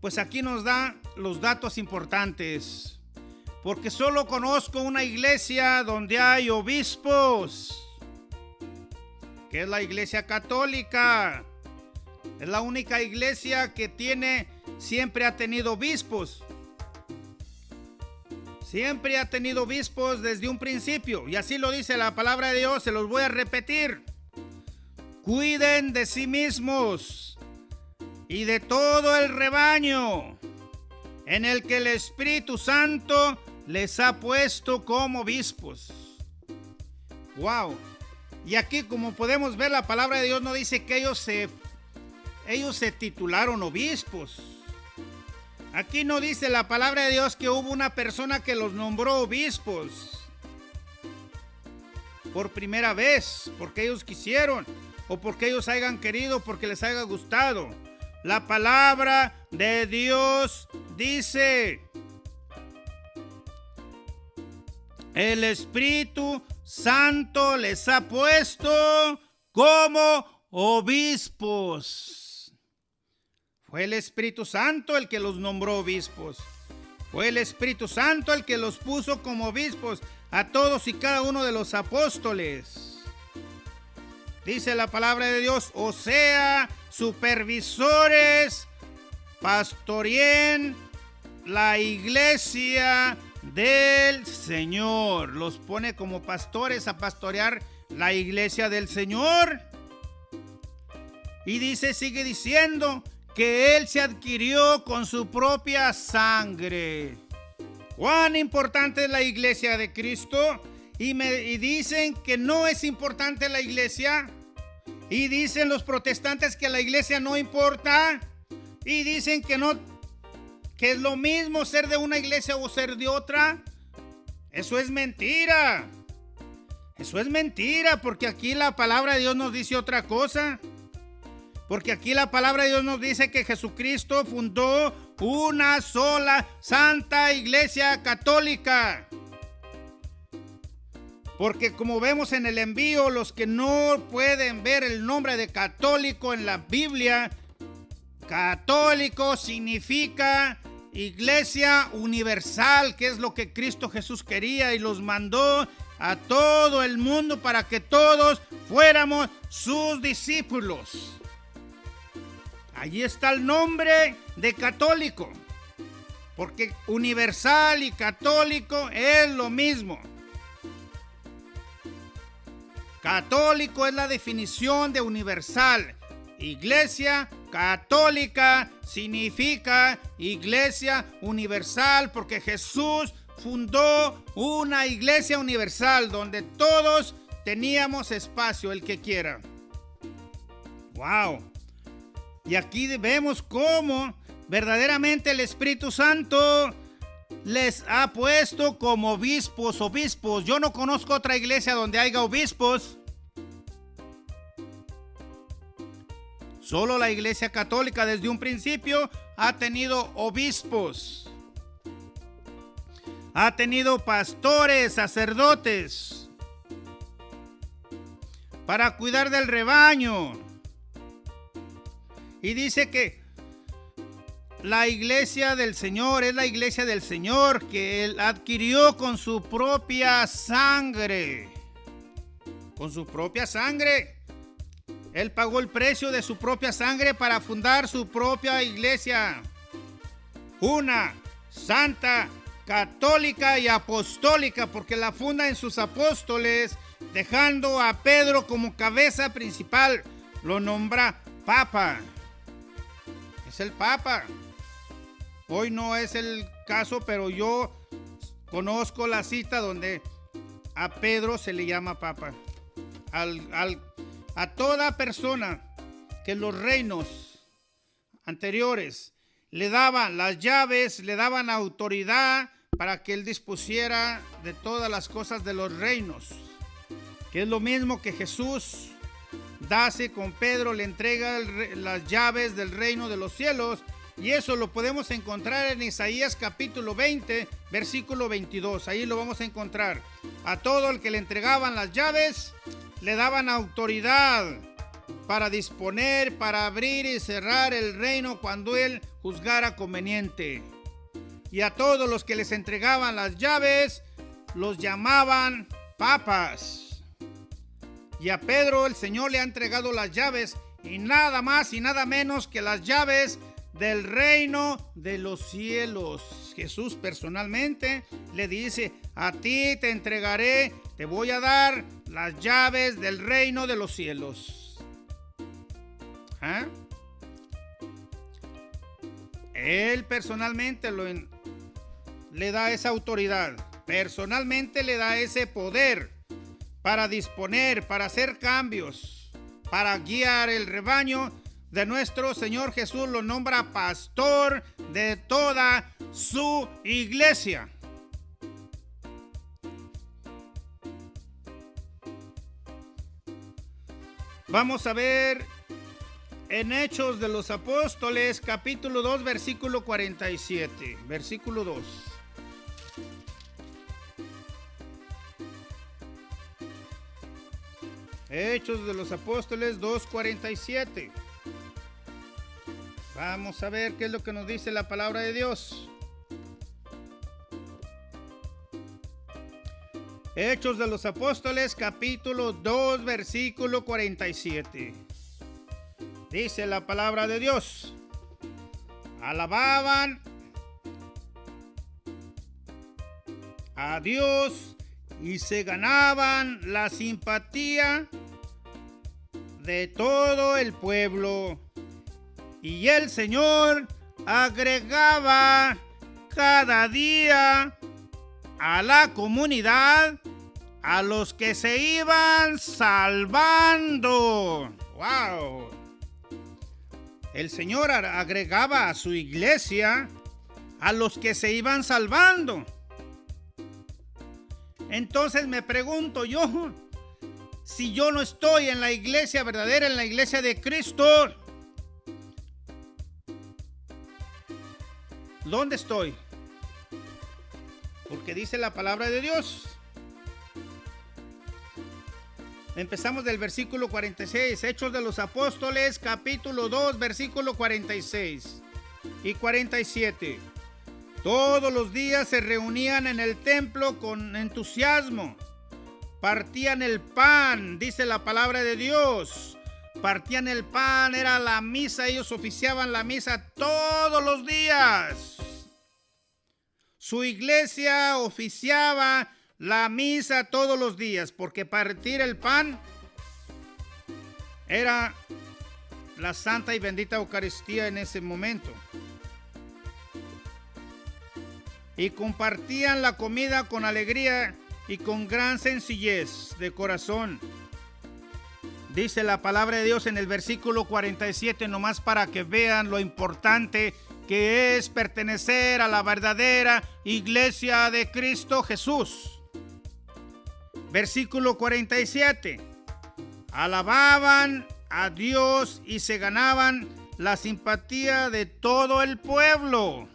A: pues aquí nos da los datos importantes. Porque solo conozco una iglesia donde hay obispos, que es la iglesia católica. Es la única iglesia que siempre ha tenido obispos. Siempre ha tenido obispos desde un principio. Y así lo dice la palabra de Dios. Se los voy a repetir. Cuiden de sí mismos y de todo el rebaño, en el que el Espíritu Santo les ha puesto como obispos. ¡Wow! Y aquí, como podemos ver, la palabra de Dios no dice que ellos se titularon obispos. Aquí no dice la palabra de Dios que hubo una persona que los nombró obispos por primera vez, porque ellos quisieron, o porque ellos hayan querido, porque les haya gustado. La palabra de Dios dice: el Espíritu Santo les ha puesto como obispos. Fue el Espíritu Santo el que los nombró obispos. Fue el Espíritu Santo el que los puso como obispos a todos y cada uno de los apóstoles. Dice la palabra de Dios, o sea, supervisores, pastoreen la iglesia del Señor. Los pone como pastores a pastorear la iglesia del Señor. Y dice, sigue diciendo que Él se adquirió con su propia sangre. ¿Cuán importante es la iglesia de Cristo? Y dicen que no es importante la iglesia. Y dicen los protestantes que la iglesia no importa. Y dicen que no, que es lo mismo ser de una iglesia o ser de otra. Eso es mentira. Eso es mentira, porque aquí la palabra de Dios nos dice otra cosa. Porque aquí la palabra de Dios nos dice que Jesucristo fundó una sola santa iglesia católica. Porque como vemos en el envío, los que no pueden ver el nombre de católico en la Biblia, católico significa iglesia universal, que es lo que Cristo Jesús quería y los mandó a todo el mundo para que todos fuéramos sus discípulos. Allí está el nombre de católico, porque universal y católico es lo mismo. Católico es la definición de universal. Iglesia católica significa iglesia universal, porque Jesús fundó una iglesia universal donde todos teníamos espacio, el que quiera. ¡Wow! Y aquí vemos cómo verdaderamente el Espíritu Santo les ha puesto como obispos. Yo no conozco otra iglesia donde haya obispos. Solo la iglesia católica desde un principio ha tenido obispos. Ha tenido pastores, sacerdotes, para cuidar del rebaño. Y dice que la iglesia del Señor es la iglesia del Señor que Él adquirió con su propia sangre. Con su propia sangre. Él pagó el precio de su propia sangre para fundar su propia iglesia. Una santa, católica y apostólica, porque la funda en sus apóstoles, dejando a Pedro como cabeza principal. Lo nombra Papa. Es el Papa. Hoy no es el caso, pero yo conozco la cita donde a Pedro se le llama Papa. A toda persona que los reinos anteriores le daban las llaves, le daban autoridad para que él dispusiera de todas las cosas de los reinos, que es lo mismo que Jesús dase con Pedro, le entrega las llaves del reino de los cielos. Y eso lo podemos encontrar en Isaías capítulo 20, versículo 22. Ahí lo vamos a encontrar. A todo el que le entregaban las llaves, le daban autoridad para disponer, para abrir y cerrar el reino cuando él juzgara conveniente. Y a todos los que les entregaban las llaves, los llamaban papas. Y a Pedro el Señor le ha entregado las llaves, y nada más y nada menos que las llaves del reino de los cielos. Jesús personalmente le dice: a ti te entregaré, te voy a dar las llaves del reino de los cielos. Él personalmente le da esa autoridad, personalmente le da ese poder para disponer, para hacer cambios, para guiar el rebaño de nuestro Señor Jesús. Lo nombra pastor de toda su iglesia. Vamos a ver en Hechos de los Apóstoles, capítulo 2, versículo 47. Versículo 2. Hechos de los Apóstoles 2:47. Vamos a ver qué es lo que nos dice la palabra de Dios. Hechos de los Apóstoles, capítulo 2, versículo 47. Dice la palabra de Dios: alababan a Dios y se ganaban la simpatía de todo el pueblo. Y el Señor agregaba cada día a la comunidad a los que se iban salvando. ¡Wow! El Señor agregaba a su iglesia a los que se iban salvando. Entonces me pregunto yo, si yo no estoy en la iglesia verdadera, en la iglesia de Cristo, ¿dónde estoy? Porque dice la palabra de Dios. Empezamos del versículo 46, Hechos de los Apóstoles, capítulo 2, versículo 46 y 47. Todos los días se reunían en el templo con entusiasmo. Partían el pan, dice la palabra de Dios. Partían el pan, era la misa, ellos oficiaban la misa todos los días. Su iglesia oficiaba la misa todos los días, porque partir el pan era la santa y bendita Eucaristía en ese momento. Y compartían la comida con alegría y con gran sencillez de corazón. Dice la palabra de Dios en el versículo 47, nomás para que vean lo importante que es pertenecer a la verdadera iglesia de Cristo Jesús. Versículo 47. Alababan a Dios y se ganaban la simpatía de todo el pueblo.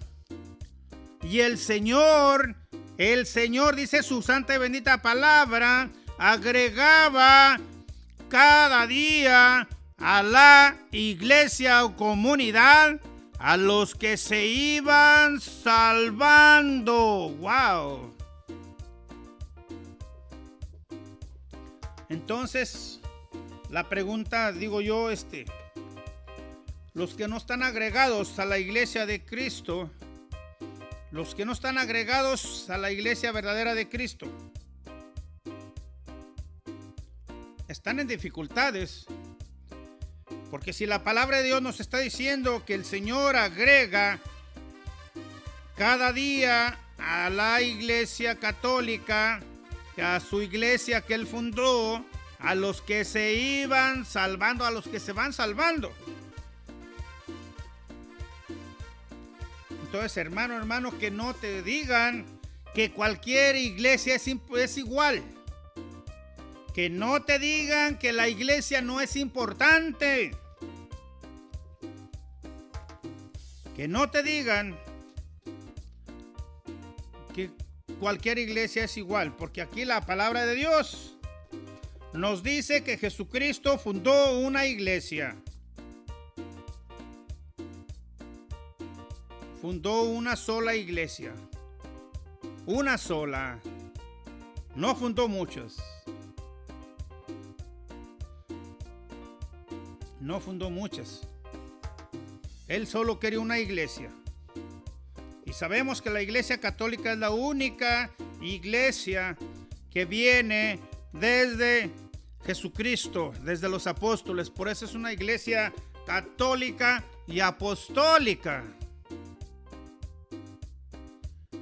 A: Y el Señor, dice su santa y bendita palabra, agregaba cada día a la iglesia o comunidad a los que se iban salvando. ¡Wow! Entonces, la pregunta, digo yo, los que no están agregados a la iglesia de Cristo, los que no están agregados a la iglesia verdadera de Cristo, están en dificultades. Porque si la palabra de Dios nos está diciendo que el Señor agrega cada día a la iglesia católica, a su iglesia que Él fundó, a los que se iban salvando, a los que se van salvando. Entonces, hermano, que no te digan que cualquier iglesia es igual. Que no te digan que la iglesia no es importante. Que no te digan que cualquier iglesia es igual, porque aquí la palabra de Dios nos dice que Jesucristo fundó una iglesia. Fundó una sola iglesia. Una sola. No fundó muchas. No fundó muchas. Él solo quería una iglesia. Y sabemos que la iglesia católica es la única iglesia que viene desde Jesucristo, desde los apóstoles. Por eso es una iglesia católica y apostólica.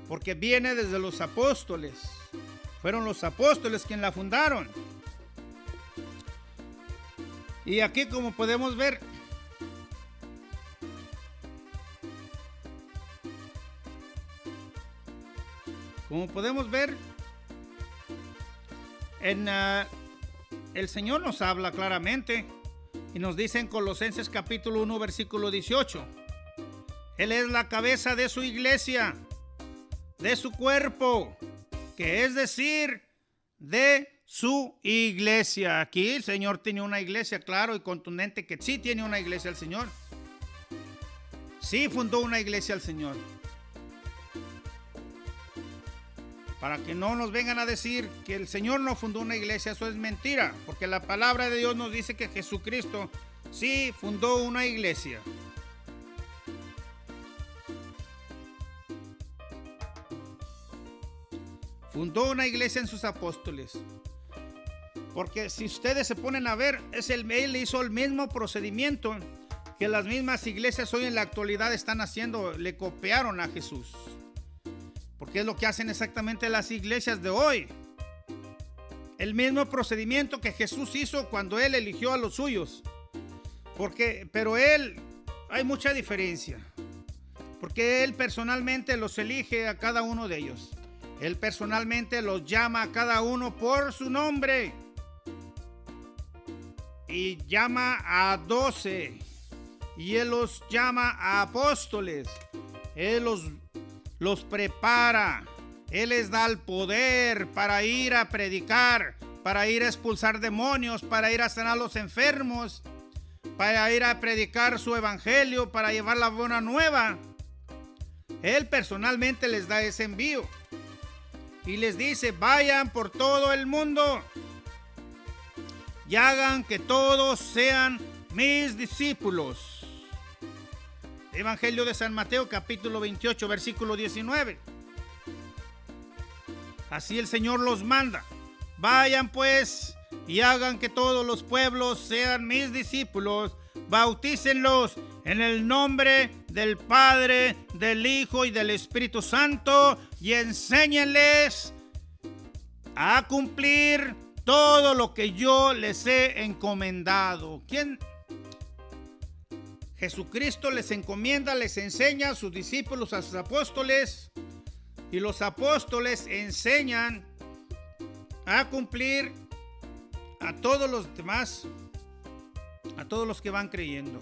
A: Porque viene desde los apóstoles. Fueron los apóstoles quienes la fundaron. Y aquí, como podemos ver, el Señor nos habla claramente y nos dice en Colosenses capítulo 1 versículo 18: Él es la cabeza de su iglesia, de su cuerpo, que es decir, de su iglesia. Aquí el Señor tiene una iglesia, claro y contundente que sí tiene una iglesia el Señor. Sí fundó una iglesia el Señor. Para que no nos vengan a decir que el Señor no fundó una iglesia, eso es mentira, porque la palabra de Dios nos dice que Jesucristo sí fundó una iglesia. Fundó una iglesia en sus apóstoles. Porque si ustedes se ponen a ver, él hizo el mismo procedimiento que las mismas iglesias hoy en la actualidad están haciendo. Le copiaron a Jesús. Porque es lo que hacen exactamente las iglesias de hoy. El mismo procedimiento que Jesús hizo cuando él eligió a los suyos. Pero hay mucha diferencia. Porque él personalmente los elige a cada uno de ellos. Él personalmente los llama a cada uno por su nombre. Y llama a 12. Y él los llama a apóstoles. Él los prepara. Él les da el poder para ir a predicar, para ir a expulsar demonios, para ir a sanar a los enfermos, para ir a predicar su evangelio, para llevar la buena nueva. Él personalmente les da ese envío. Y les dice: vayan por todo el mundo y hagan que todos sean mis discípulos. Evangelio de San Mateo capítulo 28 versículo 19. Así el Señor los manda: vayan pues y hagan que todos los pueblos sean mis discípulos, bautícenlos en el nombre del Padre, del Hijo y del Espíritu Santo, y enséñenles a cumplir todo lo que yo les he encomendado. Jesucristo les encomienda, les enseña a sus discípulos, a sus apóstoles, y los apóstoles enseñan a cumplir a todos los demás, a todos los que van creyendo.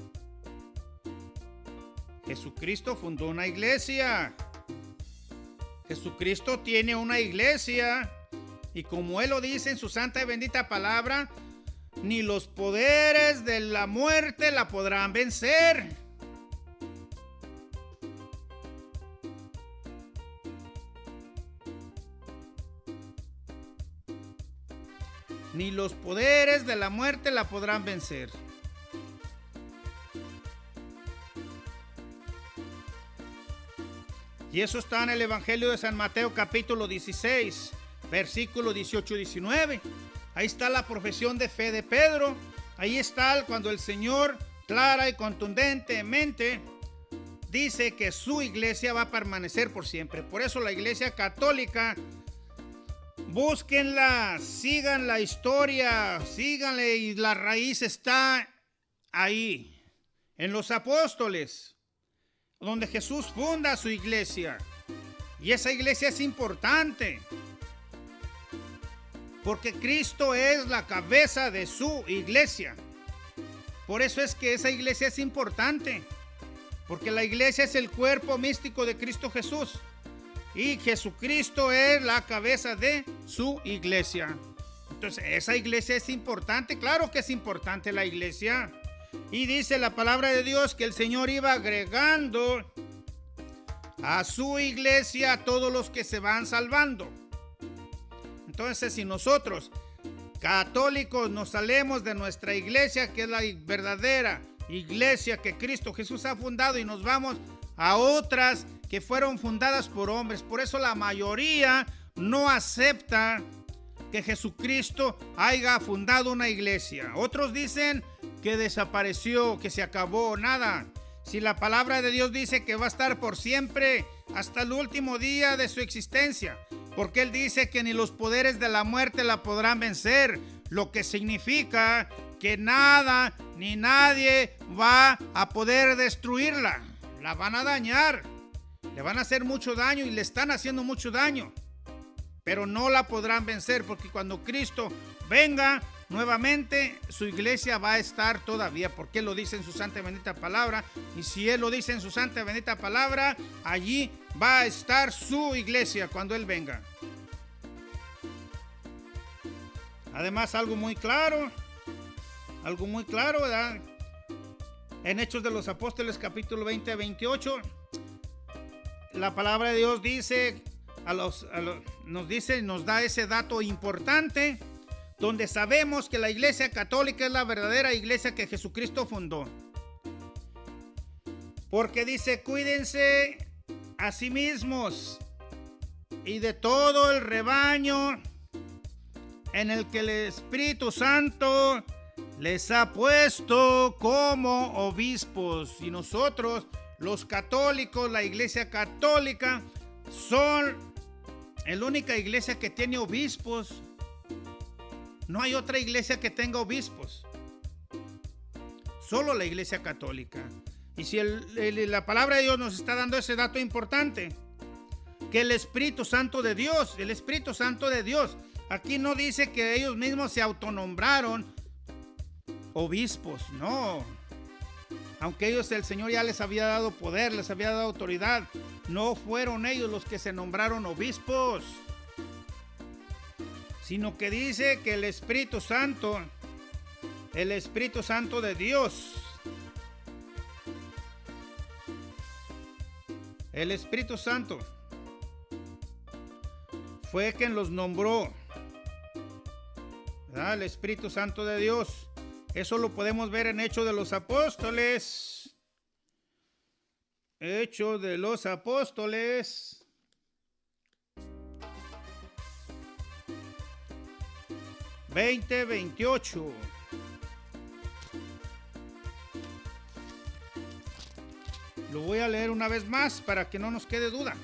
A: Jesucristo fundó una iglesia. Jesucristo tiene una iglesia. Y como Él lo dice en su santa y bendita palabra, ni los poderes de la muerte la podrán vencer. Ni los poderes de la muerte la podrán vencer. Y eso está en el Evangelio de San Mateo capítulo 16, versículo 18 y 19. Ahí está la profesión de fe de Pedro. Ahí está cuando el Señor clara y contundentemente dice que su iglesia va a permanecer por siempre. Por eso la iglesia católica, búsquenla, sigan la historia, síganle, y la raíz está ahí, en los apóstoles, donde Jesús funda su iglesia. Y esa iglesia es importante, porque Cristo es la cabeza de su iglesia. Por eso es que esa iglesia es importante, porque la iglesia es el cuerpo místico de Cristo Jesús. Y Jesucristo es la cabeza de su iglesia. Entonces, esa iglesia es importante. Claro que es importante la iglesia. Y dice la palabra de Dios que el Señor iba agregando a su iglesia a todos los que se van salvando. Entonces, si nosotros, católicos, nos salemos de nuestra iglesia, que es la verdadera iglesia que Cristo Jesús ha fundado, y nos vamos a otras que fueron fundadas por hombres, por eso la mayoría no acepta que Jesucristo haya fundado una iglesia. Otros dicen que desapareció, que se acabó. Nada. Si la palabra de Dios dice que va a estar por siempre, hasta el último día de su existencia, porque Él dice que ni los poderes de la muerte la podrán vencer, lo que significa que nada ni nadie va a poder destruirla. La van a dañar, le van a hacer mucho daño y le están haciendo mucho daño, pero no la podrán vencer, porque cuando Cristo venga nuevamente, su iglesia va a estar todavía, porque Él lo dice en su santa y bendita palabra. Y si Él lo dice en su santa y bendita palabra, allí va a estar su iglesia cuando Él venga. Además, algo muy claro, ¿verdad? En Hechos de los Apóstoles, capítulo 20, 28, la palabra de Dios dice, nos da ese dato importante, donde sabemos que la Iglesia Católica es la verdadera iglesia que Jesucristo fundó. Porque dice, cuídense a sí mismos y de todo el rebaño en el que el Espíritu Santo les ha puesto como obispos. Y nosotros, los católicos, la Iglesia Católica, son la única iglesia que tiene obispos. No hay otra iglesia que tenga obispos, solo la Iglesia Católica. Y si la palabra de Dios nos está dando ese dato importante, que el Espíritu Santo de Dios, aquí no dice que ellos mismos se autonombraron obispos, no. Aunque ellos, el Señor ya les había dado poder, les había dado autoridad, no fueron ellos los que se nombraron obispos, sino que dice que el Espíritu Santo de Dios, el Espíritu Santo fue quien los nombró, ¿verdad? El Espíritu Santo de Dios. Eso lo podemos ver en Hechos de los Apóstoles. Hechos de los Apóstoles. 20:28. Lo voy a leer una vez más para que no nos quede duda.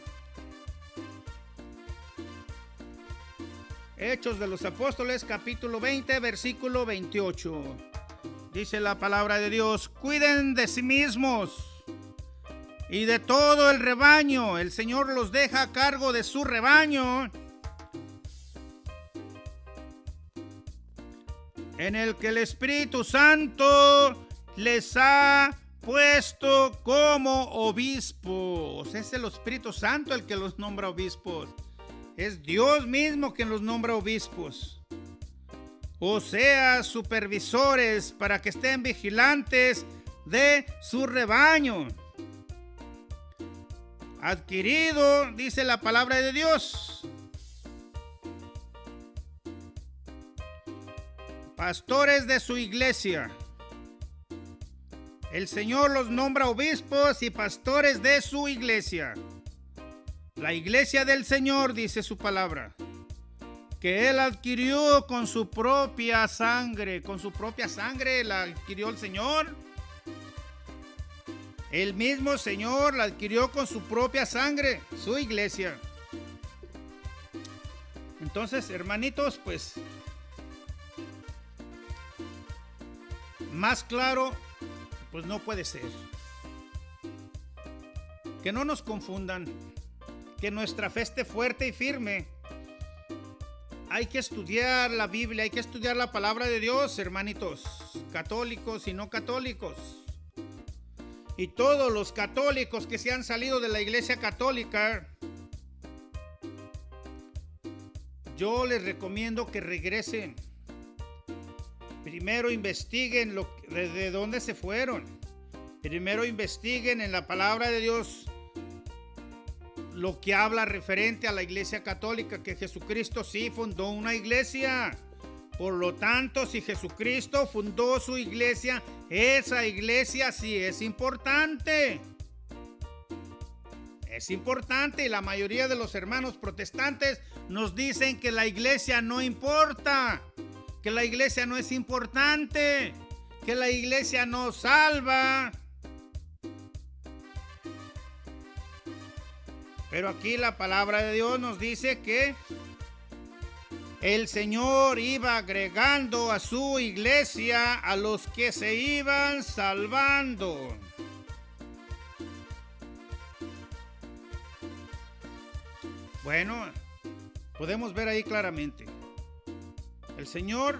A: Hechos de los Apóstoles, capítulo 20, versículo 28. Dice la palabra de Dios: cuiden de sí mismos y de todo el rebaño. El Señor los deja a cargo de su rebaño, en el que el Espíritu Santo les ha puesto como obispos. Es el Espíritu Santo el que los nombra obispos. Es Dios mismo quien los nombra obispos. O sea, supervisores, para que estén vigilantes de su rebaño. Adquirido, dice la palabra de Dios. Pastores de su iglesia. El Señor los nombra obispos y pastores de su iglesia. La iglesia del Señor, dice su palabra, que Él adquirió con su propia sangre. Con su propia sangre la adquirió el Señor. El mismo Señor la adquirió con su propia sangre, su iglesia. Entonces, hermanitos, pues, más claro, pues no puede ser. Que no nos confundan, que nuestra fe esté fuerte y firme. Hay que estudiar la Biblia, hay que estudiar la palabra de Dios, hermanitos, católicos y no católicos. Y todos los católicos que se han salido de la Iglesia Católica, yo les recomiendo que regresen. Primero investiguen de dónde se fueron. Primero investiguen en la palabra de Dios lo que habla referente a la Iglesia Católica, que Jesucristo sí fundó una iglesia. Por lo tanto, si Jesucristo fundó su iglesia, esa iglesia sí es importante. Es importante, y la mayoría de los hermanos protestantes nos dicen que la iglesia no importa, que la iglesia no es importante, que la iglesia no salva. Pero aquí la palabra de Dios nos dice que el Señor iba agregando a su iglesia a los que se iban salvando. Bueno, podemos ver ahí claramente. El Señor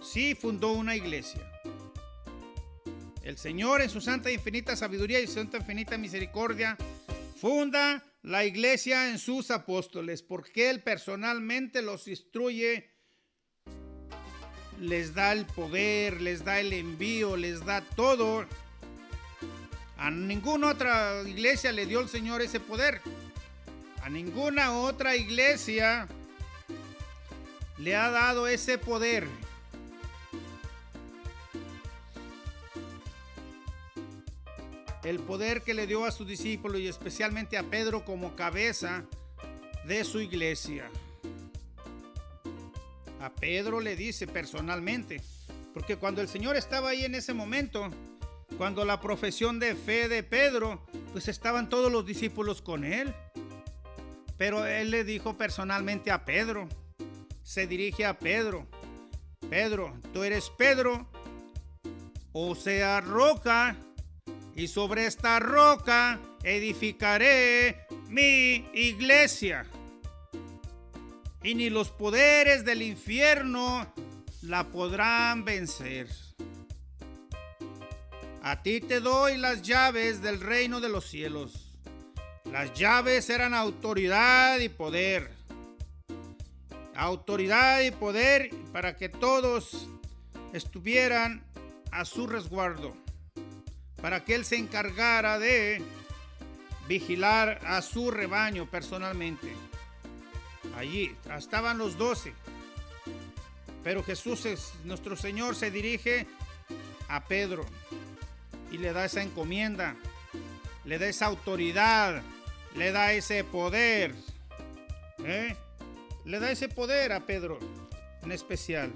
A: sí fundó una iglesia. El Señor en su santa e infinita sabiduría y su santa e infinita misericordia funda la iglesia en sus apóstoles, porque Él personalmente los instruye, les da el poder, les da el envío, les da todo. A ninguna otra iglesia le dio el Señor ese poder. A ninguna otra iglesia le ha dado ese poder. El poder que le dio a sus discípulos y especialmente a Pedro como cabeza de su iglesia. A Pedro le dice personalmente, porque cuando el Señor estaba ahí en ese momento, cuando la profesión de fe de Pedro, pues estaban todos los discípulos con él. Pero él le dijo personalmente a Pedro, se dirige a Pedro: Pedro, tú eres Pedro, o sea, roca, y sobre esta roca edificaré mi iglesia, y ni los poderes del infierno la podrán vencer. A ti te doy las llaves del reino de los cielos. Las llaves eran autoridad y poder. Autoridad y poder para que todos estuvieran a su resguardo, para que Él se encargara de vigilar a su rebaño personalmente. Allí estaban los 12, pero Jesús, nuestro Señor, se dirige a Pedro y le da esa encomienda, le da esa autoridad, le da ese poder, le da ese poder a Pedro en especial.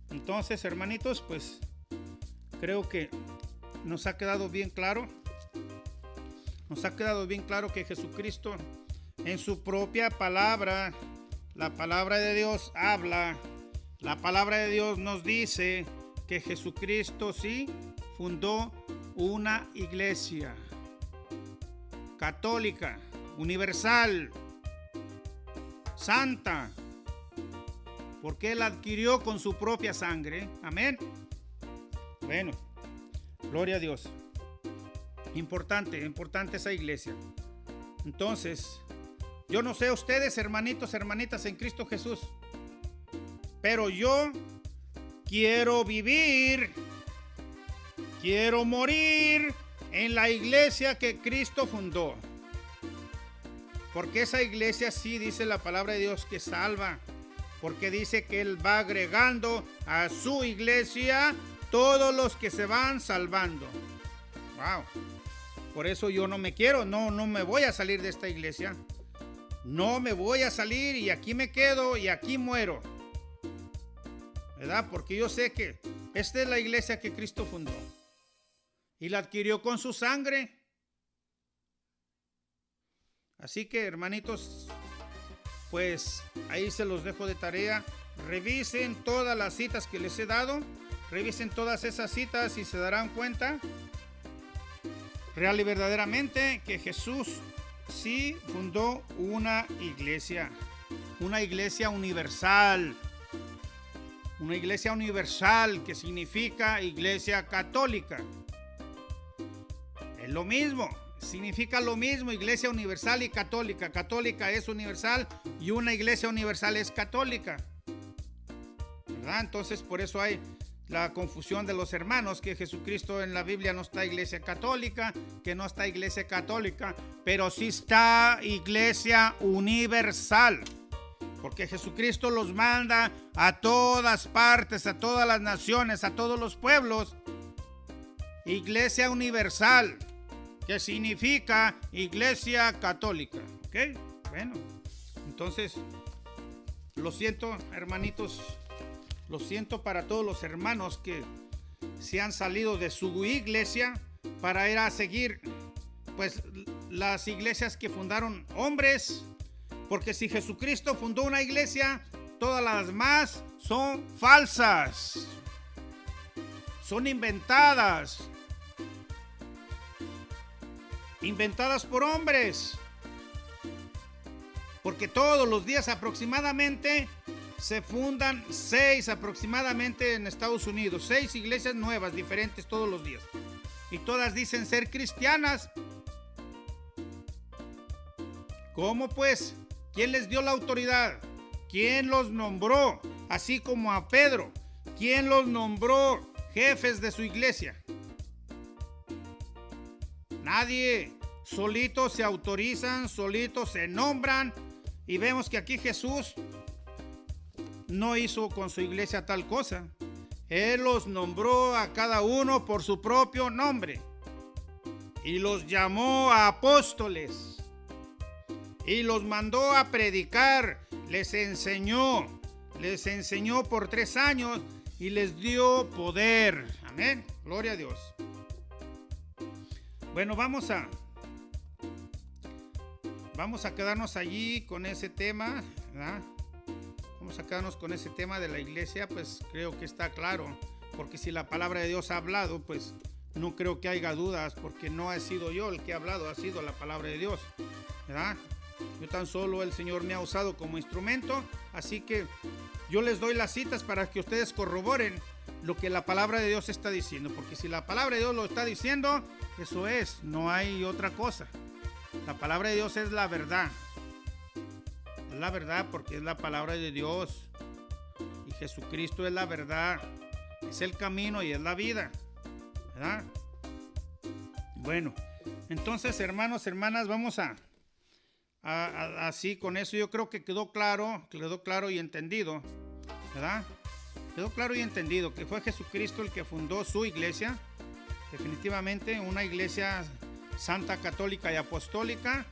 A: Entonces, hermanitos, pues creo que nos ha quedado bien claro. Nos ha quedado bien claro que Jesucristo en su propia palabra, la palabra de Dios habla. La palabra de Dios nos dice que Jesucristo sí fundó una iglesia católica, universal, santa, porque Él adquirió con su propia sangre. Amén. Bueno, gloria a Dios. Importante esa iglesia. Entonces, yo no sé ustedes, hermanitos, hermanitas en Cristo Jesús, pero yo quiero vivir, quiero morir en la iglesia que Cristo fundó. Porque esa iglesia sí dice la palabra de Dios que salva. Porque dice que Él va agregando a su iglesia todos los que se van salvando. Wow. Por eso yo no me voy a salir de esta iglesia. No me voy a salir y aquí me quedo y aquí muero. ¿Verdad? Porque yo sé que esta es la iglesia que Cristo fundó. Y la adquirió con su sangre. Así que, hermanitos, pues ahí se los dejo de tarea. Revisen todas las citas que les he dado. Revisen todas esas citas y se darán cuenta real y verdaderamente que Jesús sí fundó una iglesia universal. Una iglesia universal que significa iglesia católica. Es lo mismo. Significa lo mismo, iglesia universal y católica. Católica es universal y una iglesia universal es católica, ¿verdad? Entonces por eso hay la confusión de los hermanos, que Jesucristo en la Biblia no está iglesia católica, que no está iglesia católica, pero sí está iglesia universal, porque Jesucristo los manda a todas partes, a todas las naciones, a todos los pueblos. Iglesia universal, que significa iglesia católica. ¿Ok? Bueno, entonces, lo siento, hermanitos, Lo siento para todos los hermanos que se han salido de su iglesia para ir a seguir pues las iglesias que fundaron hombres, porque si Jesucristo fundó una iglesia, todas las demás son falsas, son inventadas por hombres, porque todos los días aproximadamente se fundan 6 aproximadamente en Estados Unidos, 6 iglesias nuevas, diferentes todos los días, y todas dicen ser cristianas. ¿Cómo pues? ¿Quién les dio la autoridad? ¿Quién los nombró? Así como a Pedro, ¿quién los nombró jefes de su iglesia? Nadie. Solitos se autorizan, solitos se nombran, y vemos que aquí Jesús no hizo con su iglesia tal cosa. Él los nombró a cada uno por su propio nombre y los llamó a apóstoles y los mandó a predicar. Les enseñó por 3 años y les dio poder. Amén, gloria a Dios. Bueno, vamos a quedarnos allí con ese tema, ¿verdad? Vamos a quedarnos con ese tema de la iglesia, pues creo que está claro, porque si la palabra de Dios ha hablado, pues no creo que haya dudas, porque no he sido yo el que ha hablado, ha sido la palabra de Dios, ¿verdad? Yo tan solo el Señor me ha usado como instrumento, así que yo les doy las citas para que ustedes corroboren lo que la palabra de Dios está diciendo, porque si la palabra de Dios lo está diciendo, eso es, no hay otra cosa. La palabra de Dios es la verdad. Es la verdad porque es la palabra de Dios. Y Jesucristo es la verdad. Es el camino y es la vida, ¿verdad? Bueno, entonces, hermanos, hermanas, vamos así con eso. Yo creo que quedó claro y entendido, ¿verdad? Quedó claro y entendido que fue Jesucristo el que fundó su iglesia. Definitivamente una iglesia santa, católica y apostólica.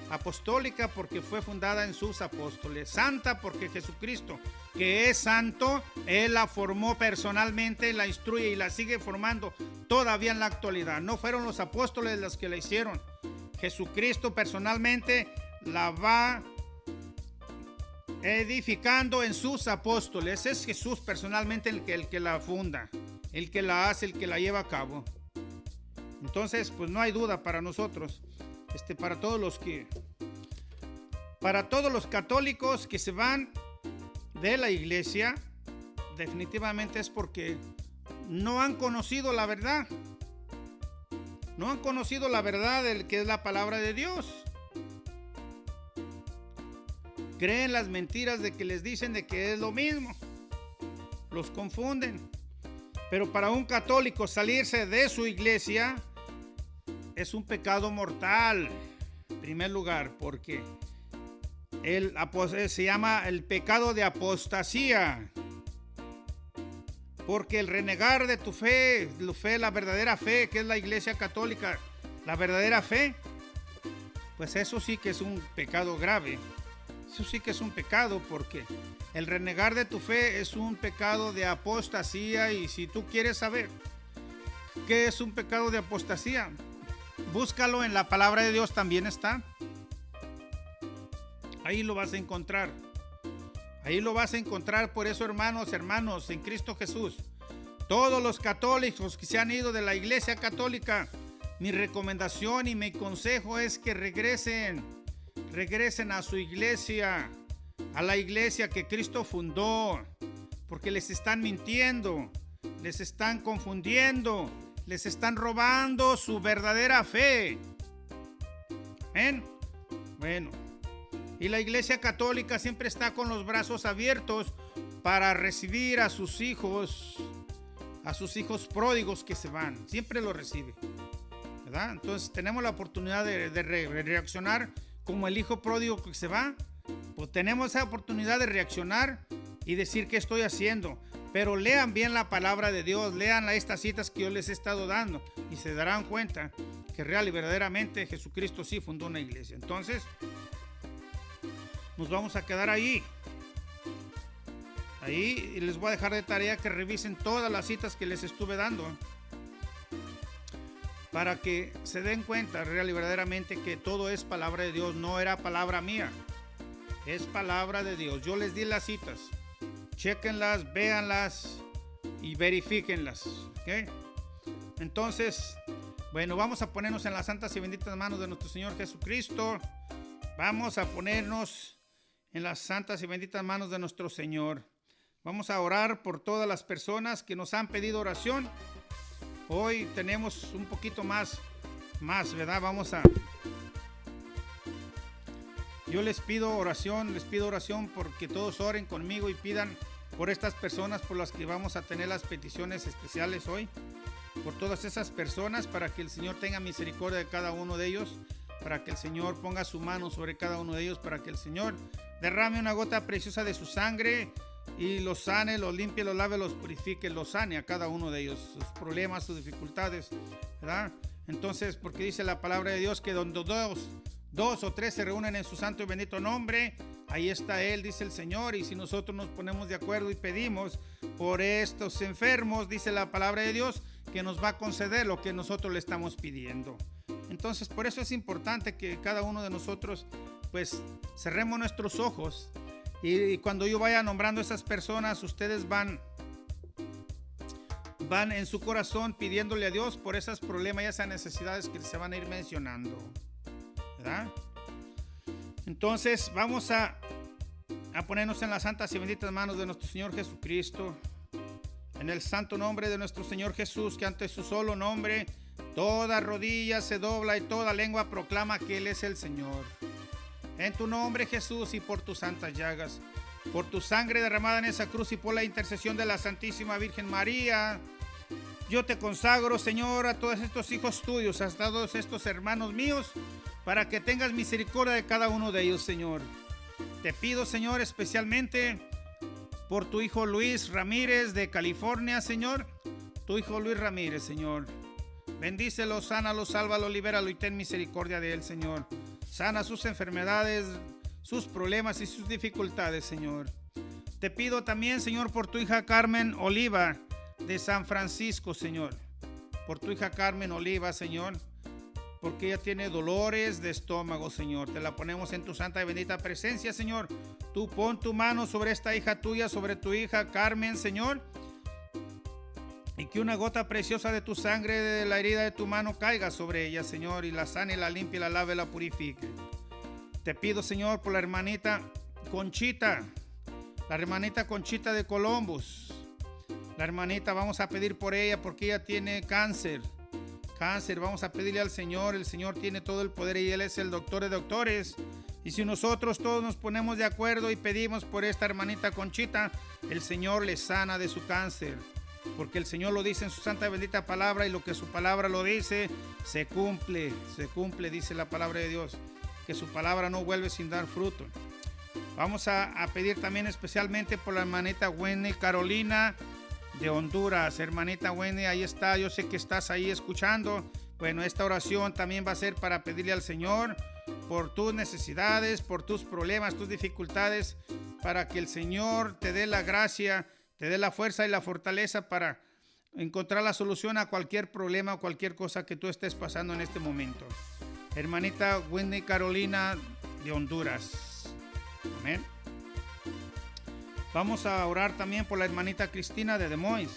A: Apostólica porque fue fundada en sus apóstoles. Santa porque Jesucristo, que es santo, Él la formó personalmente, la instruye y la sigue formando todavía en la actualidad. No fueron los apóstoles los que la hicieron. Jesucristo personalmente la va edificando en sus apóstoles. Es Jesús personalmente el que la funda, el que la hace, el que la lleva a cabo. Entonces, pues no hay duda para nosotros, para todos los católicos que se van de la iglesia, definitivamente es porque no han conocido la verdad. No han conocido la verdad del que es la palabra de Dios. Creen las mentiras de que les dicen de que es lo mismo. Los confunden. Pero para un católico salirse de su iglesia es un pecado mortal, en primer lugar, porque se llama el pecado de apostasía. Porque el renegar de tu fe, la verdadera fe, que es la iglesia católica, la verdadera fe, pues eso sí que es un pecado grave. Eso sí que es un pecado, porque el renegar de tu fe es un pecado de apostasía. Y si tú quieres saber qué es un pecado de apostasía, búscalo en la palabra de Dios, también está. Ahí lo vas a encontrar. Ahí lo vas a encontrar. Por eso, hermanos, en Cristo Jesús, todos los católicos que se han ido de la iglesia católica, mi recomendación y mi consejo es que regresen a su iglesia, a la iglesia que Cristo fundó, porque les están mintiendo, les están confundiendo, les están robando su verdadera fe. ¿Ven? Bueno, y la iglesia católica siempre está con los brazos abiertos para recibir a sus hijos pródigos que se van. Siempre los recibe, ¿verdad? Entonces tenemos la oportunidad de reaccionar como el hijo pródigo que se va. Pues tenemos esa oportunidad de reaccionar y decir qué estoy haciendo. Pero lean bien la palabra de Dios, lean estas citas que yo les he estado dando y se darán cuenta que real y verdaderamente Jesucristo sí fundó una iglesia. Entonces, nos vamos a quedar ahí. Ahí les voy a dejar de tarea que revisen todas las citas que les estuve dando, para que se den cuenta real y verdaderamente que todo es palabra de Dios. No era palabra mía, es palabra de Dios. Yo les di las citas, chéquenlas, véanlas y verifíquenlas, ¿ok? Entonces, bueno, vamos a ponernos en las santas y benditas manos de nuestro Señor Jesucristo. Vamos a ponernos en las santas y benditas manos de nuestro Señor. Vamos a orar por todas las personas que nos han pedido oración. Hoy tenemos un poquito más, ¿verdad? Yo les pido oración porque todos oren conmigo y pidan por estas personas por las que vamos a tener las peticiones especiales hoy. Por todas esas personas, para que el Señor tenga misericordia de cada uno de ellos, para que el Señor ponga su mano sobre cada uno de ellos, para que el Señor derrame una gota preciosa de su sangre y los sane, los limpie, los lave, los purifique, los sane a cada uno de ellos, sus problemas, sus dificultades, ¿verdad? Entonces, porque dice la palabra de Dios que donde dos o tres se reúnen en su santo y bendito nombre, ahí está Él, dice el Señor. Y si nosotros nos ponemos de acuerdo y pedimos por estos enfermos, dice la palabra de Dios, que nos va a conceder lo que nosotros le estamos pidiendo. Entonces, por eso es importante que cada uno de nosotros, pues, cerremos nuestros ojos. Y cuando yo vaya nombrando a esas personas, ustedes van en su corazón pidiéndole a Dios por esos problemas y esas necesidades que se van a ir mencionando, ¿verdad? Entonces vamos a ponernos en las santas y benditas manos de nuestro Señor Jesucristo, en el santo nombre de nuestro Señor Jesús, que ante su solo nombre toda rodilla se dobla y toda lengua proclama que Él es el Señor. En tu nombre, Jesús, y por tus santas llagas, por tu sangre derramada en esa cruz y por la intercesión de la Santísima Virgen María, yo te consagro, Señor, a todos estos hijos tuyos, a todos estos hermanos míos, para que tengas misericordia de cada uno de ellos, Señor. Te pido, Señor, especialmente por tu hijo Luis Ramírez de California, Señor. Tu hijo Luis Ramírez, Señor. Bendícelo, sánalo, sálvalo, libéralo y ten misericordia de él, Señor. Sana sus enfermedades, sus problemas y sus dificultades, Señor. Te pido también, Señor, por tu hija Carmen Oliva de San Francisco, Señor. Por tu hija Carmen Oliva, Señor, porque ella tiene dolores de estómago, Señor. Te la ponemos en tu santa y bendita presencia, Señor. Tú pon tu mano sobre esta hija tuya, sobre tu hija Carmen, Señor, y que una gota preciosa de tu sangre de la herida de tu mano caiga sobre ella, Señor, y la sane, la limpie, la lave, la purifique. Te pido, Señor, por la hermanita Conchita de Columbus. La hermanita, vamos a pedir por ella porque ella tiene cáncer. Vamos a pedirle al Señor. El Señor tiene todo el poder y Él es el doctor de doctores. Y si nosotros todos nos ponemos de acuerdo y pedimos por esta hermanita Conchita, el Señor le sana de su cáncer. Porque el Señor lo dice en su santa y bendita palabra, y lo que su palabra lo dice, se cumple, dice la palabra de Dios, que su palabra no vuelve sin dar fruto. Vamos a pedir también especialmente por la hermanita Wendy Carolina de Honduras. Hermanita Wendy, ahí está, yo sé que estás ahí escuchando. Bueno, esta oración también va a ser para pedirle al Señor por tus necesidades, por tus problemas, tus dificultades, para que el Señor te dé la gracia, te dé la fuerza y la fortaleza para encontrar la solución a cualquier problema o cualquier cosa que tú estés pasando en este momento. Hermanita Wendy Carolina de Honduras. Amén. Vamos a orar también por la hermanita Cristina de Des Moines.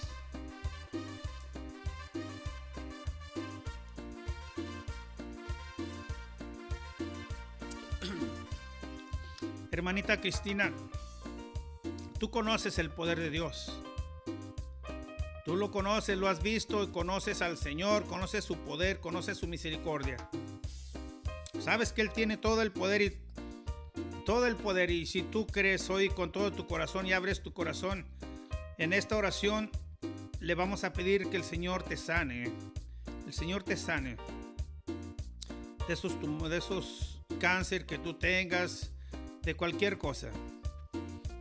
A: Hermanita Cristina, tú conoces el poder de Dios. Tú lo conoces, lo has visto y conoces al Señor, conoces su poder, conoces su misericordia. Sabes que Él tiene todo el poder y si tú crees hoy con todo tu corazón y abres tu corazón, en esta oración le vamos a pedir que el Señor te sane. El Señor te sane de esos cáncer que tú tengas, de cualquier cosa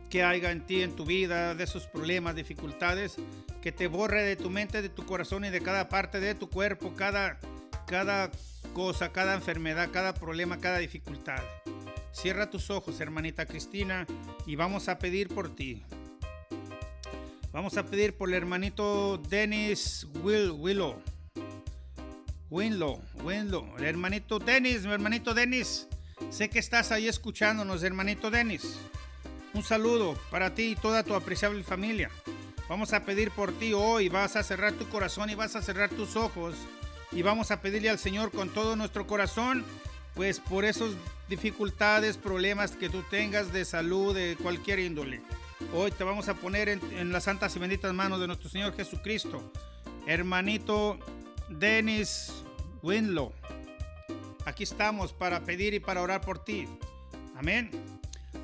A: que haya en ti, en tu vida, de esos problemas, dificultades, que te borre de tu mente, de tu corazón y de cada parte de tu cuerpo, cada cosa, cada enfermedad, cada problema, cada dificultad. Cierra tus ojos, hermanita Cristina, y vamos a pedir por ti. Vamos a pedir por el hermanito Dennis Winlow. El hermanito Dennis, mi hermanito Dennis. Sé que estás ahí escuchándonos, hermanito Dennis. Un saludo para ti y toda tu apreciable familia. Vamos a pedir por ti hoy. Vas a cerrar tu corazón y vas a cerrar tus ojos. Y vamos a pedirle al Señor con todo nuestro corazón, pues por esas dificultades, problemas que tú tengas de salud, de cualquier índole. Hoy te vamos a poner en las santas y benditas manos de nuestro Señor Jesucristo. Hermanito Dennis Winlow, aquí estamos para pedir y para orar por ti. Amén.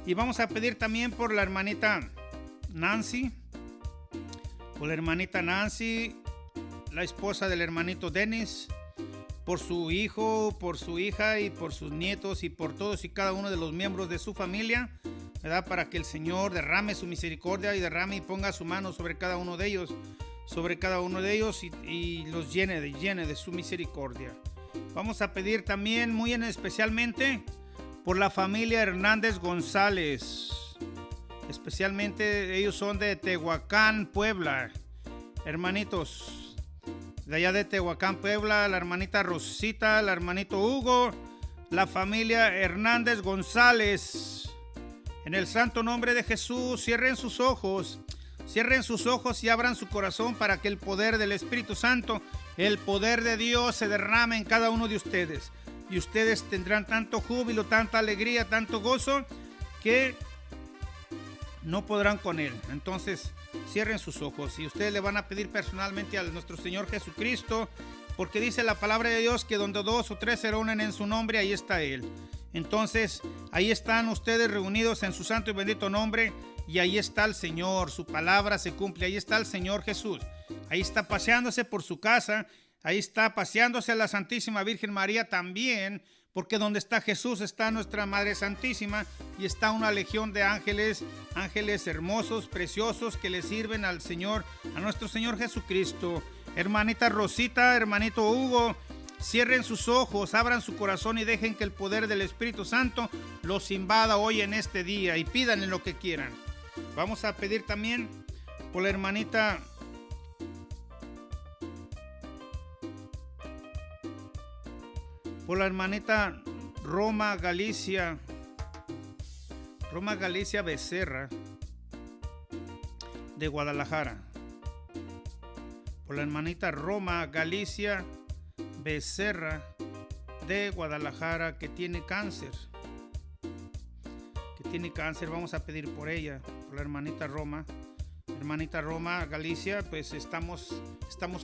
A: Y vamos a pedir también por la hermanita Nancy. Por la hermanita Nancy, la esposa del hermanito Dennis. Por su hijo, por su hija y por sus nietos y por todos y cada uno de los miembros de su familia, ¿verdad? Para que el Señor derrame su misericordia y derrame y ponga su mano sobre cada uno de ellos, y los llene de su misericordia. Vamos a pedir también muy especialmente por la familia Hernández González. Especialmente ellos son de Tehuacán, Puebla. Hermanitos de allá de Tehuacán, Puebla, la hermanita Rosita, el hermanito Hugo, la familia Hernández González. En el santo nombre de Jesús, cierren sus ojos y abran su corazón para que el poder del Espíritu Santo, el poder de Dios se derrame en cada uno de ustedes. Y ustedes tendrán tanto júbilo, tanta alegría, tanto gozo que no podrán con él. Entonces, cierren sus ojos y ustedes le van a pedir personalmente a nuestro Señor Jesucristo, porque dice la palabra de Dios que donde 2 o 3 se reúnen en su nombre, ahí está Él. Entonces, ahí están ustedes reunidos en su santo y bendito nombre, y ahí está el Señor, su palabra se cumple, ahí está el Señor Jesús. Ahí está paseándose por su casa, ahí está paseándose la Santísima Virgen María también, porque donde está Jesús está nuestra Madre Santísima y está una legión de ángeles hermosos, preciosos, que le sirven al Señor, a nuestro Señor Jesucristo. Hermanita Rosita, hermanito Hugo, cierren sus ojos, abran su corazón y dejen que el poder del Espíritu Santo los invada hoy en este día y pidan lo que quieran. Vamos a pedir también por la hermanita Roma Galicia Becerra de Guadalajara. Por la hermanita Roma Galicia Becerra de Guadalajara, que tiene cáncer. Vamos a pedir por ella, por la hermanita Roma. Hermanita Roma Galicia, pues estamos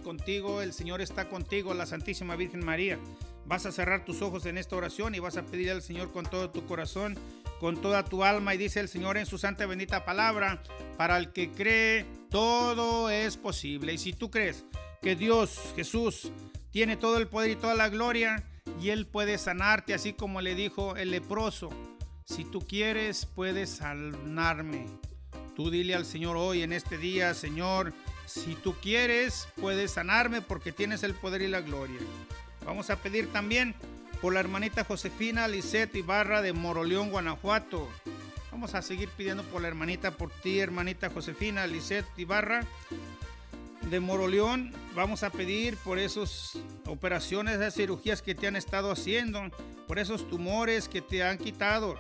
A: contigo, el Señor está contigo, la Santísima Virgen María. Vas a cerrar tus ojos en esta oración y vas a pedir al Señor con todo tu corazón, con toda tu alma, y dice el Señor en su santa y bendita palabra: para el que cree, todo es posible. Y si tú crees que Dios, Jesús, tiene todo el poder y toda la gloria, y Él puede sanarte, así como le dijo el leproso: si tú quieres, puedes sanarme. Tú dile al Señor hoy en este día: Señor, si tú quieres, puedes sanarme, porque tienes el poder y la gloria. Vamos a pedir también por la hermanita Josefina Lisette Ibarra de Moroleón, Guanajuato. Vamos a seguir pidiendo por la hermanita, por ti, hermanita Josefina Lisette Ibarra de Moroleón. Vamos a pedir por esas operaciones, esas cirugías que te han estado haciendo, por esos tumores que te han quitado,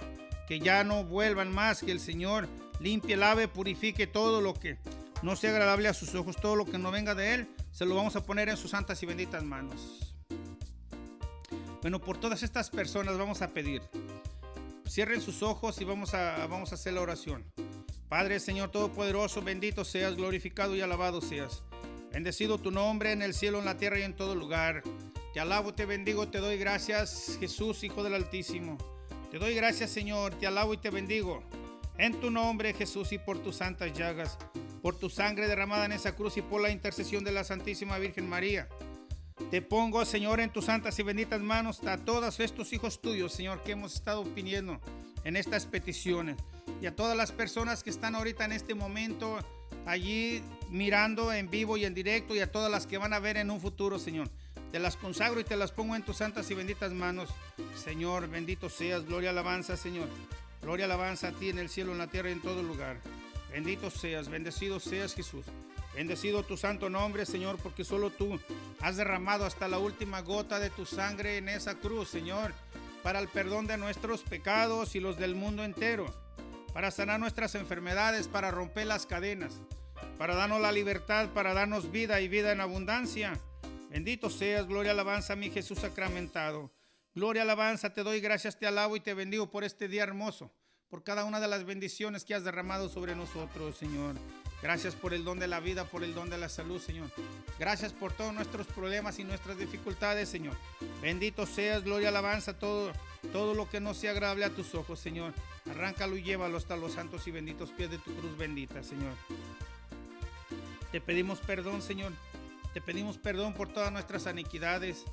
A: que ya no vuelvan más, que el Señor limpie, lave, purifique todo lo que no sea agradable a sus ojos, todo lo que no venga de Él, se lo vamos a poner en sus santas y benditas manos. Bueno, por todas estas personas vamos a pedir. Cierren sus ojos y vamos a hacer la oración. Padre, Señor Todopoderoso, bendito seas, glorificado y alabado seas. Bendecido tu nombre en el cielo, en la tierra y en todo lugar. Te alabo, te bendigo, te doy gracias, Jesús, Hijo del Altísimo. Te doy gracias, Señor, te alabo y te bendigo. En tu nombre, Jesús, y por tus santas llagas, por tu sangre derramada en esa cruz y por la intercesión de la Santísima Virgen María. Te pongo, Señor, en tus santas y benditas manos a todos estos hijos tuyos, Señor, que hemos estado pidiendo en estas peticiones. Y a todas las personas que están ahorita en este momento allí mirando en vivo y en directo, y a todas las que van a ver en un futuro, Señor. Te las consagro y te las pongo en tus santas y benditas manos. Señor, bendito seas. Gloria, alabanza, Señor. Gloria, alabanza a ti en el cielo, en la tierra y en todo lugar. Bendito seas, bendecido seas, Jesús. Bendecido tu santo nombre, Señor, porque solo tú has derramado hasta la última gota de tu sangre en esa cruz, Señor, para el perdón de nuestros pecados y los del mundo entero, para sanar nuestras enfermedades, para romper las cadenas, para darnos la libertad, para darnos vida y vida en abundancia. Bendito seas, gloria, alabanza a mi Jesús sacramentado. Gloria, alabanza, te doy gracias, te alabo y te bendigo por este día hermoso, por cada una de las bendiciones que has derramado sobre nosotros, Señor. Gracias por el don de la vida, por el don de la salud, Señor. Gracias por todos nuestros problemas y nuestras dificultades, Señor. Bendito seas, gloria, alabanza, todo lo que no sea agradable a tus ojos, Señor. Arráncalo y llévalo hasta los santos y benditos pies de tu cruz bendita, Señor. Te pedimos perdón, Señor. Te pedimos perdón por todas nuestras iniquidades,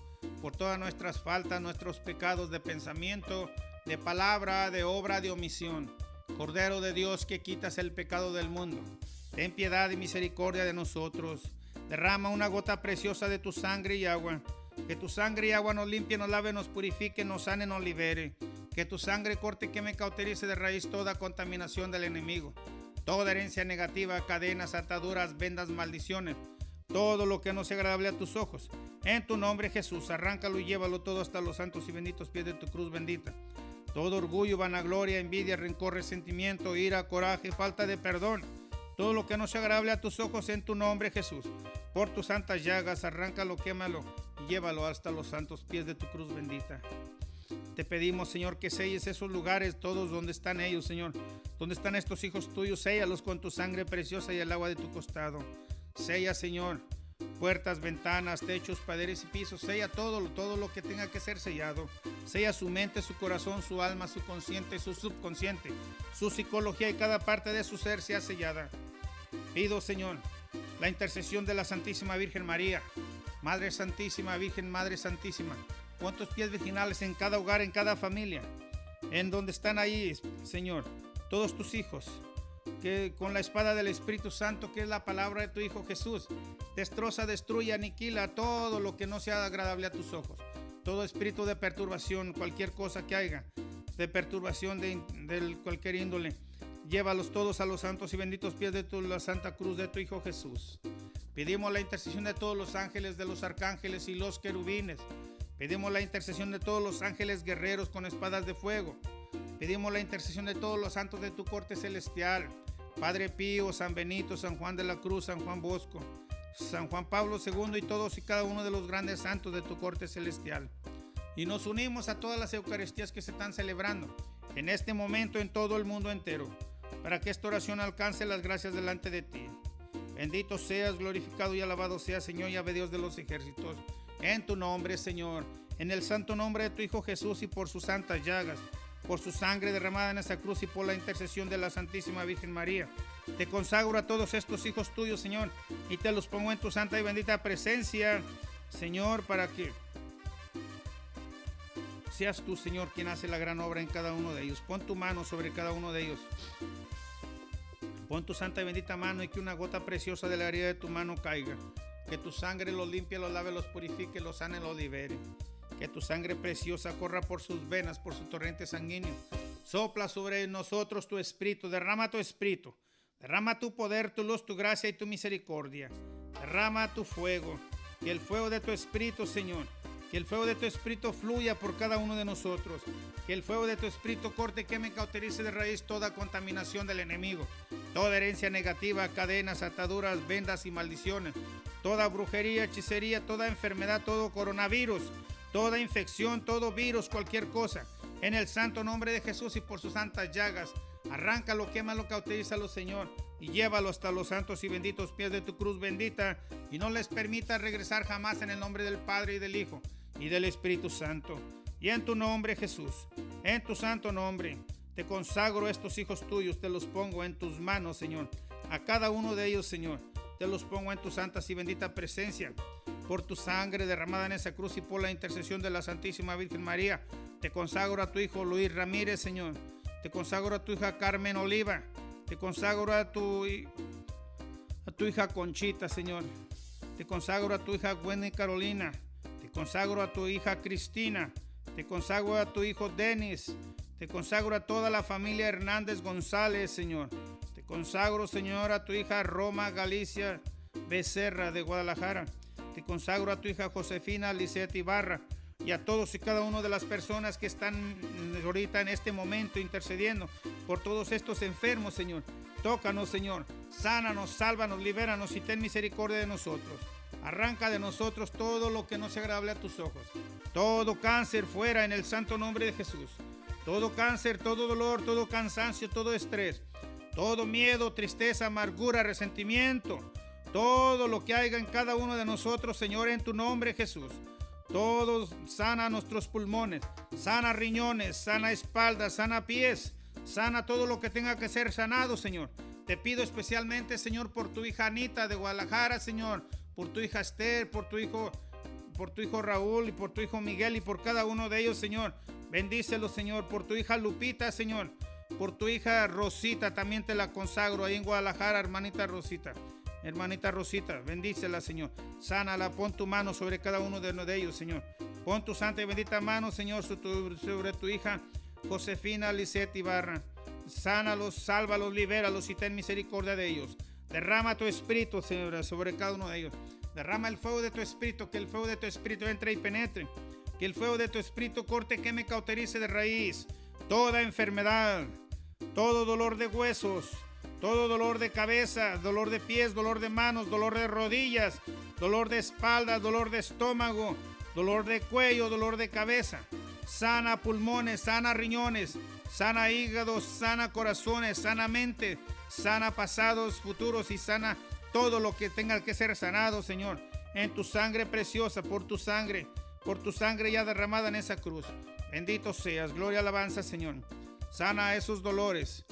A: por todas nuestras faltas, nuestros pecados de pensamiento, de palabra, de obra, de omisión. Cordero de Dios, que quitas el pecado del mundo, ten piedad y misericordia de nosotros. Derrama una gota preciosa de tu sangre y agua. Que tu sangre y agua nos limpie, nos lave, nos purifique, nos sane, nos libere. Que tu sangre corte, queme, cauterice de raíz toda contaminación del enemigo, toda herencia negativa, cadenas, ataduras, vendas, maldiciones, todo lo que no sea agradable a tus ojos. En tu nombre, Jesús, arráncalo y llévalo todo hasta los santos y benditos pies de tu cruz bendita. Todo orgullo, vanagloria, envidia, rencor, resentimiento, ira, coraje, falta de perdón, todo lo que no sea agradable a tus ojos, en tu nombre, Jesús, por tus santas llagas, arráncalo, quémalo y llévalo hasta los santos pies de tu cruz bendita. Te pedimos, Señor, que selles esos lugares todos donde están ellos, Señor, donde están estos hijos tuyos. Séllalos con tu sangre preciosa y el agua de tu costado. Sella, Señor, puertas, ventanas, techos, paredes y pisos. Sella todo lo que tenga que ser sellado. Sella su mente, su corazón, su alma, su consciente, su subconsciente, su psicología, y cada parte de su ser sea sellada. Pido, Señor, la intercesión de la Santísima Virgen María, Madre Santísima, Virgen Madre Santísima. Pon tus pies virginales en cada hogar, en cada familia, en donde están ahí, Señor, todos tus hijos, que con la espada del Espíritu Santo, que es la palabra de tu Hijo Jesús, destroza, destruye, aniquila todo lo que no sea agradable a tus ojos. Todo espíritu de perturbación, cualquier cosa que haya, de perturbación de cualquier índole, llévalos todos a los santos y benditos pies de la Santa Cruz de tu Hijo Jesús. Pedimos la intercesión de todos los ángeles, de los arcángeles y los querubines. Pedimos la intercesión de todos los ángeles guerreros con espadas de fuego. Pedimos la intercesión de todos los santos de tu corte celestial. Padre Pío, San Benito, San Juan de la Cruz, San Juan Bosco, San Juan Pablo II y todos y cada uno de los grandes santos de tu corte celestial. Y nos unimos a todas las Eucaristías que se están celebrando en este momento en todo el mundo entero, para que esta oración alcance las gracias delante de ti. Bendito seas, glorificado y alabado seas, Señor Yahvé Dios de los ejércitos. En tu nombre, Señor, en el santo nombre de tu Hijo Jesús, y por sus santas llagas, por su sangre derramada en esa cruz y por la intercesión de la Santísima Virgen María, te consagro a todos estos hijos tuyos, Señor, y te los pongo en tu santa y bendita presencia, Señor, para que seas tú, Señor, quien hace la gran obra en cada uno de ellos. Pon tu mano sobre cada uno de ellos. Pon tu santa y bendita mano, y que una gota preciosa de la herida de tu mano caiga. Que tu sangre los limpie, los lave, los purifique, los sane, los libere. Que tu sangre preciosa corra por sus venas, por su torrente sanguíneo. Sopla sobre nosotros tu espíritu, derrama tu espíritu. Derrama tu poder, tu luz, tu gracia y tu misericordia. Derrama tu fuego. Que el fuego de tu espíritu, Señor, que el fuego de tu espíritu fluya por cada uno de nosotros. Que el fuego de tu espíritu corte, queme, cauterice de raíz toda contaminación del enemigo, toda herencia negativa, cadenas, ataduras, vendas y maldiciones, toda brujería, hechicería, toda enfermedad, todo coronavirus, toda infección, todo virus, cualquier cosa. En el santo nombre de Jesús y por sus santas llagas, arráncalo, quémalo, cauterízalo, Señor, y llévalo hasta los santos y benditos pies de tu cruz bendita, y no les permita regresar jamás, en el nombre del Padre y del Hijo y del Espíritu Santo. Y en tu nombre, Jesús, en tu santo nombre, te consagro a estos hijos tuyos, te los pongo en tus manos, Señor. A cada uno de ellos, Señor, te los pongo en tu santa y bendita presencia. Por tu sangre derramada en esa cruz y por la intercesión de la Santísima Virgen María, te consagro a tu hijo Luis Ramírez, Señor. Te consagro a tu hija Carmen Oliva. Te consagro a tu hija Conchita, Señor. Te consagro a tu hija Wendy Carolina. Te consagro a tu hija Cristina. Te consagro a tu hijo Denis. Te consagro a toda la familia Hernández González, Señor. Te consagro, Señor, a tu hija Roma Galicia Becerra de Guadalajara. Te consagro a tu hija Josefina Lisset Ibarra y a todos y cada una de las personas que están ahorita en este momento intercediendo por todos estos enfermos, Señor. Tócanos, Señor. Sánanos, sálvanos, libéranos y ten misericordia de nosotros. Arranca de nosotros todo lo que no sea agradable a tus ojos. Todo cáncer fuera en el santo nombre de Jesús. Todo cáncer, todo dolor, todo cansancio, todo estrés, todo miedo, tristeza, amargura, resentimiento, todo lo que haya en cada uno de nosotros, Señor, en tu nombre, Jesús. Todo sana nuestros pulmones, sana riñones, sana espalda, sana pies, sana todo lo que tenga que ser sanado, Señor. Te pido especialmente, Señor, por tu hija Anita de Guadalajara, Señor, por tu hija Esther, por tu hijo Raúl y por tu hijo Miguel y por cada uno de ellos, Señor. Bendícelos, Señor, por tu hija Lupita, Señor, por tu hija Rosita, también te la consagro ahí en Guadalajara, hermanita Rosita, bendícela, Señor, sánala, pon tu mano sobre cada uno de ellos, Señor, pon tu santa y bendita mano, Señor, sobre tu hija Josefina Lisset Ibarra, sánalos, sálvalos, libéralos y ten misericordia de ellos. Derrama tu espíritu, Señor, sobre cada uno de ellos. Derrama el fuego de tu espíritu, que el fuego de tu espíritu entre y penetre. Que el fuego de tu espíritu corte, queme, cauterice de raíz toda enfermedad, todo dolor de huesos, todo dolor de cabeza, dolor de pies, dolor de manos, dolor de rodillas, dolor de espalda, dolor de estómago, dolor de cuello, dolor de cabeza. Sana pulmones, sana riñones, sana hígados, sana corazones, sana mente, sana pasados, futuros y sana todo lo que tenga que ser sanado, Señor, en tu sangre preciosa, por tu sangre ya derramada en esa cruz. Bendito seas, gloria, alabanza, Señor. Sana esos dolores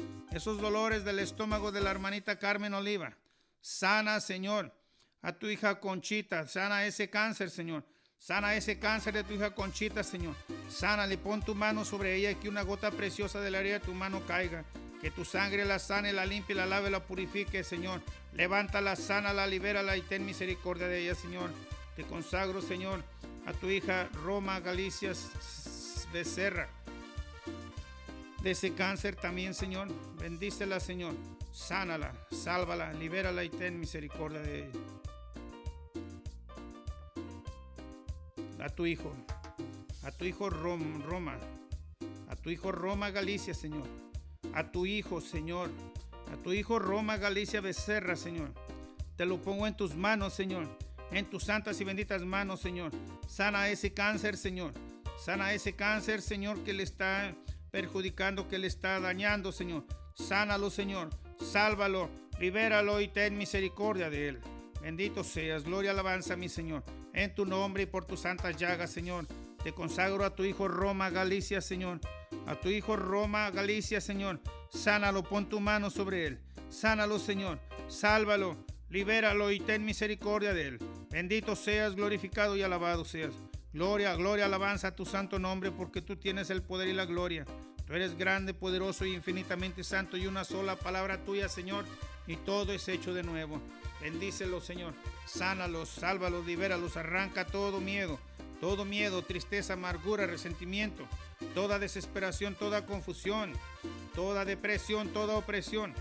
A: del estómago de la hermanita Carmen Oliva. Sana, Señor, a tu hija Conchita. Sana ese cáncer, Señor. Sana ese cáncer de tu hija Conchita, Señor. Sánale, pon tu mano sobre ella y que una gota preciosa de la herida de tu mano caiga. Que tu sangre la sane, la limpie, la lave, la purifique, Señor. Levántala, sánala, libérala y ten misericordia de ella, Señor. Te consagro, Señor, a tu hija Roma Galicia Becerra. De ese cáncer también, Señor. Bendícela, Señor. Sánala, sálvala, libérala y ten misericordia de ella. A tu hijo Roma, a tu hijo Roma Galicia, Señor. A tu hijo, Señor, a tu hijo Roma Galicia Becerra, Señor. Te lo pongo en tus manos, Señor, en tus santas y benditas manos, Señor. Sana ese cáncer, Señor. Sana ese cáncer, Señor, que le está perjudicando, que le está dañando, Señor. Sánalo, Señor. Sálvalo, libéralo y ten misericordia de él. Bendito seas, gloria, alabanza, mi Señor. En tu nombre y por tus santas llagas, Señor, te consagro a tu hijo Roma Galicia, Señor. A tu hijo Roma Galicia, Señor. Sánalo, pon tu mano sobre él. Sánalo, Señor. Sálvalo, libéralo y ten misericordia de él. Bendito seas, glorificado y alabado seas. Gloria, gloria, alabanza a tu santo nombre, porque tú tienes el poder y la gloria. Tú eres grande, poderoso y infinitamente santo, y una sola palabra tuya, Señor, y todo es hecho de nuevo. Bendícelos, Señor. Sánalos, sálvalos, libéralos, arranca todo miedo, tristeza, amargura, resentimiento, toda desesperación, toda confusión, toda depresión, toda opresión,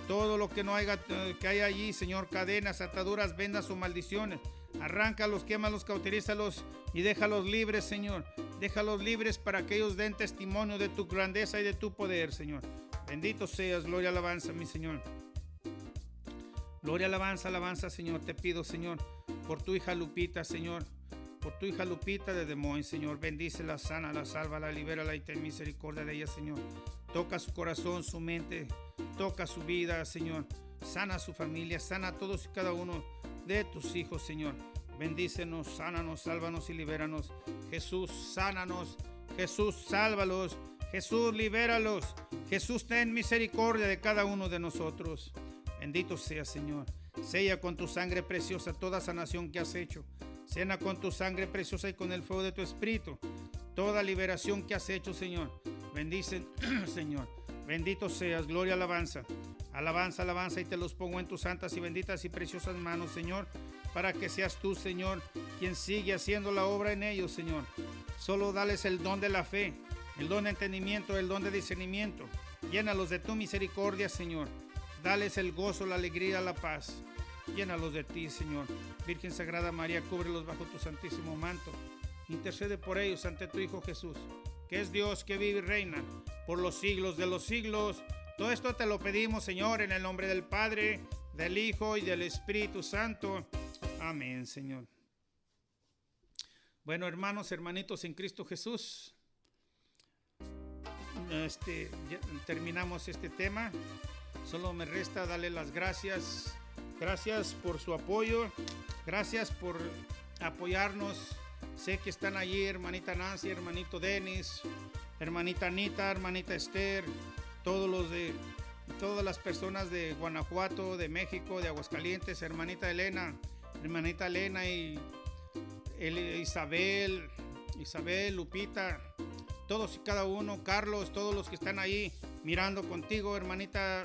A: todo lo que no haya que hay allí, Señor, cadenas, ataduras, vendas o maldiciones. Arráncalos, quémalos, cauterízalos y déjalos libres, Señor. Déjalos libres para que ellos den testimonio de tu grandeza y de tu poder, Señor. Bendito seas, gloria, alabanza, mi Señor. Gloria, alabanza, alabanza, Señor. Te pido, Señor, por tu hija Lupita, Señor. Por tu hija Lupita de Des Moines, Señor. Bendícela, sánala, sálvala, libérala y ten misericordia de ella, Señor. Toca su corazón, su mente. Toca su vida, Señor. Sana su familia, sana a todos y cada uno de tus hijos, Señor. Bendícenos, sánanos, sálvanos y libéranos. Jesús, sánanos. Jesús, sálvalos. Jesús, libéralos. Jesús, ten misericordia de cada uno de nosotros. Bendito sea, Señor. Sella con tu sangre preciosa toda sanación que has hecho. Cena con tu sangre preciosa y con el fuego de tu espíritu toda liberación que has hecho, Señor. Bendice, Señor. Bendito seas, gloria, alabanza. Alabanza, alabanza, y te los pongo en tus santas y benditas y preciosas manos, Señor, para que seas tú, Señor, quien sigue haciendo la obra en ellos, Señor. Solo dales el don de la fe, el don de entendimiento, el don de discernimiento. Llénalos de tu misericordia, Señor. Dales el gozo, la alegría, la paz. Llénalos de ti, Señor. Virgen Sagrada María, cúbrelos bajo tu santísimo manto. Intercede por ellos ante tu Hijo Jesús, que es Dios, que vive y reina por los siglos de los siglos. Todo esto te lo pedimos, Señor, en el nombre del Padre, del Hijo y del Espíritu Santo. Amén, Señor. Bueno, hermanos, hermanitos en Cristo Jesús, ya terminamos este tema. Solo me resta darle las gracias. Gracias por su apoyo. Gracias por apoyarnos. Sé que están allí hermanita Nancy, hermanito Denis, hermanita Anita, hermanita Esther, todas las personas de Guanajuato, de México, de Aguascalientes, hermanita Elena y Isabel, Lupita, todos y cada uno, Carlos, todos los que están ahí mirando contigo, hermanita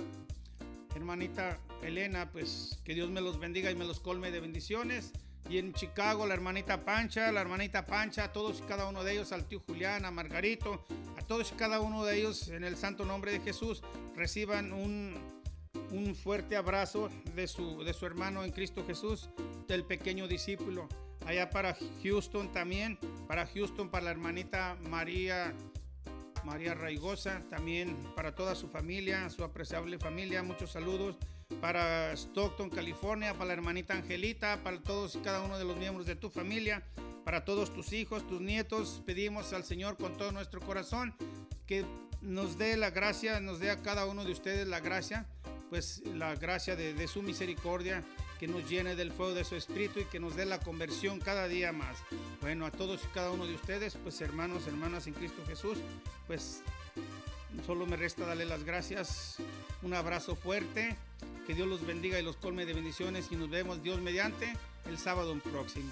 A: Elena, pues que Dios me los bendiga y me los colme de bendiciones. Y en Chicago, la hermanita Pancha, a todos y cada uno de ellos, al tío Julián, a Margarito, a todos y cada uno de ellos, en el santo nombre de Jesús, reciban un fuerte abrazo de su hermano en Cristo Jesús, del pequeño discípulo. Allá para Houston también, para la hermanita María Raigosa, también para toda su familia, su apreciable familia, muchos saludos. Para Stockton, California, para la hermanita Angelita, para todos y cada uno de los miembros de tu familia, para todos tus hijos, tus nietos, pedimos al Señor con todo nuestro corazón que nos dé la gracia, nos dé a cada uno de ustedes la gracia, pues la gracia de su misericordia, que nos llene del fuego de su espíritu y que nos dé la conversión cada día más. Bueno, a todos y cada uno de ustedes, pues hermanos, hermanas en Cristo Jesús, pues solo me resta darle las gracias, un abrazo fuerte, que Dios los bendiga y los colme de bendiciones y nos vemos Dios mediante el sábado próximo.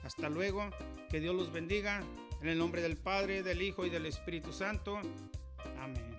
A: Hasta luego, que Dios los bendiga en el nombre del Padre, del Hijo y del Espíritu Santo. Amén.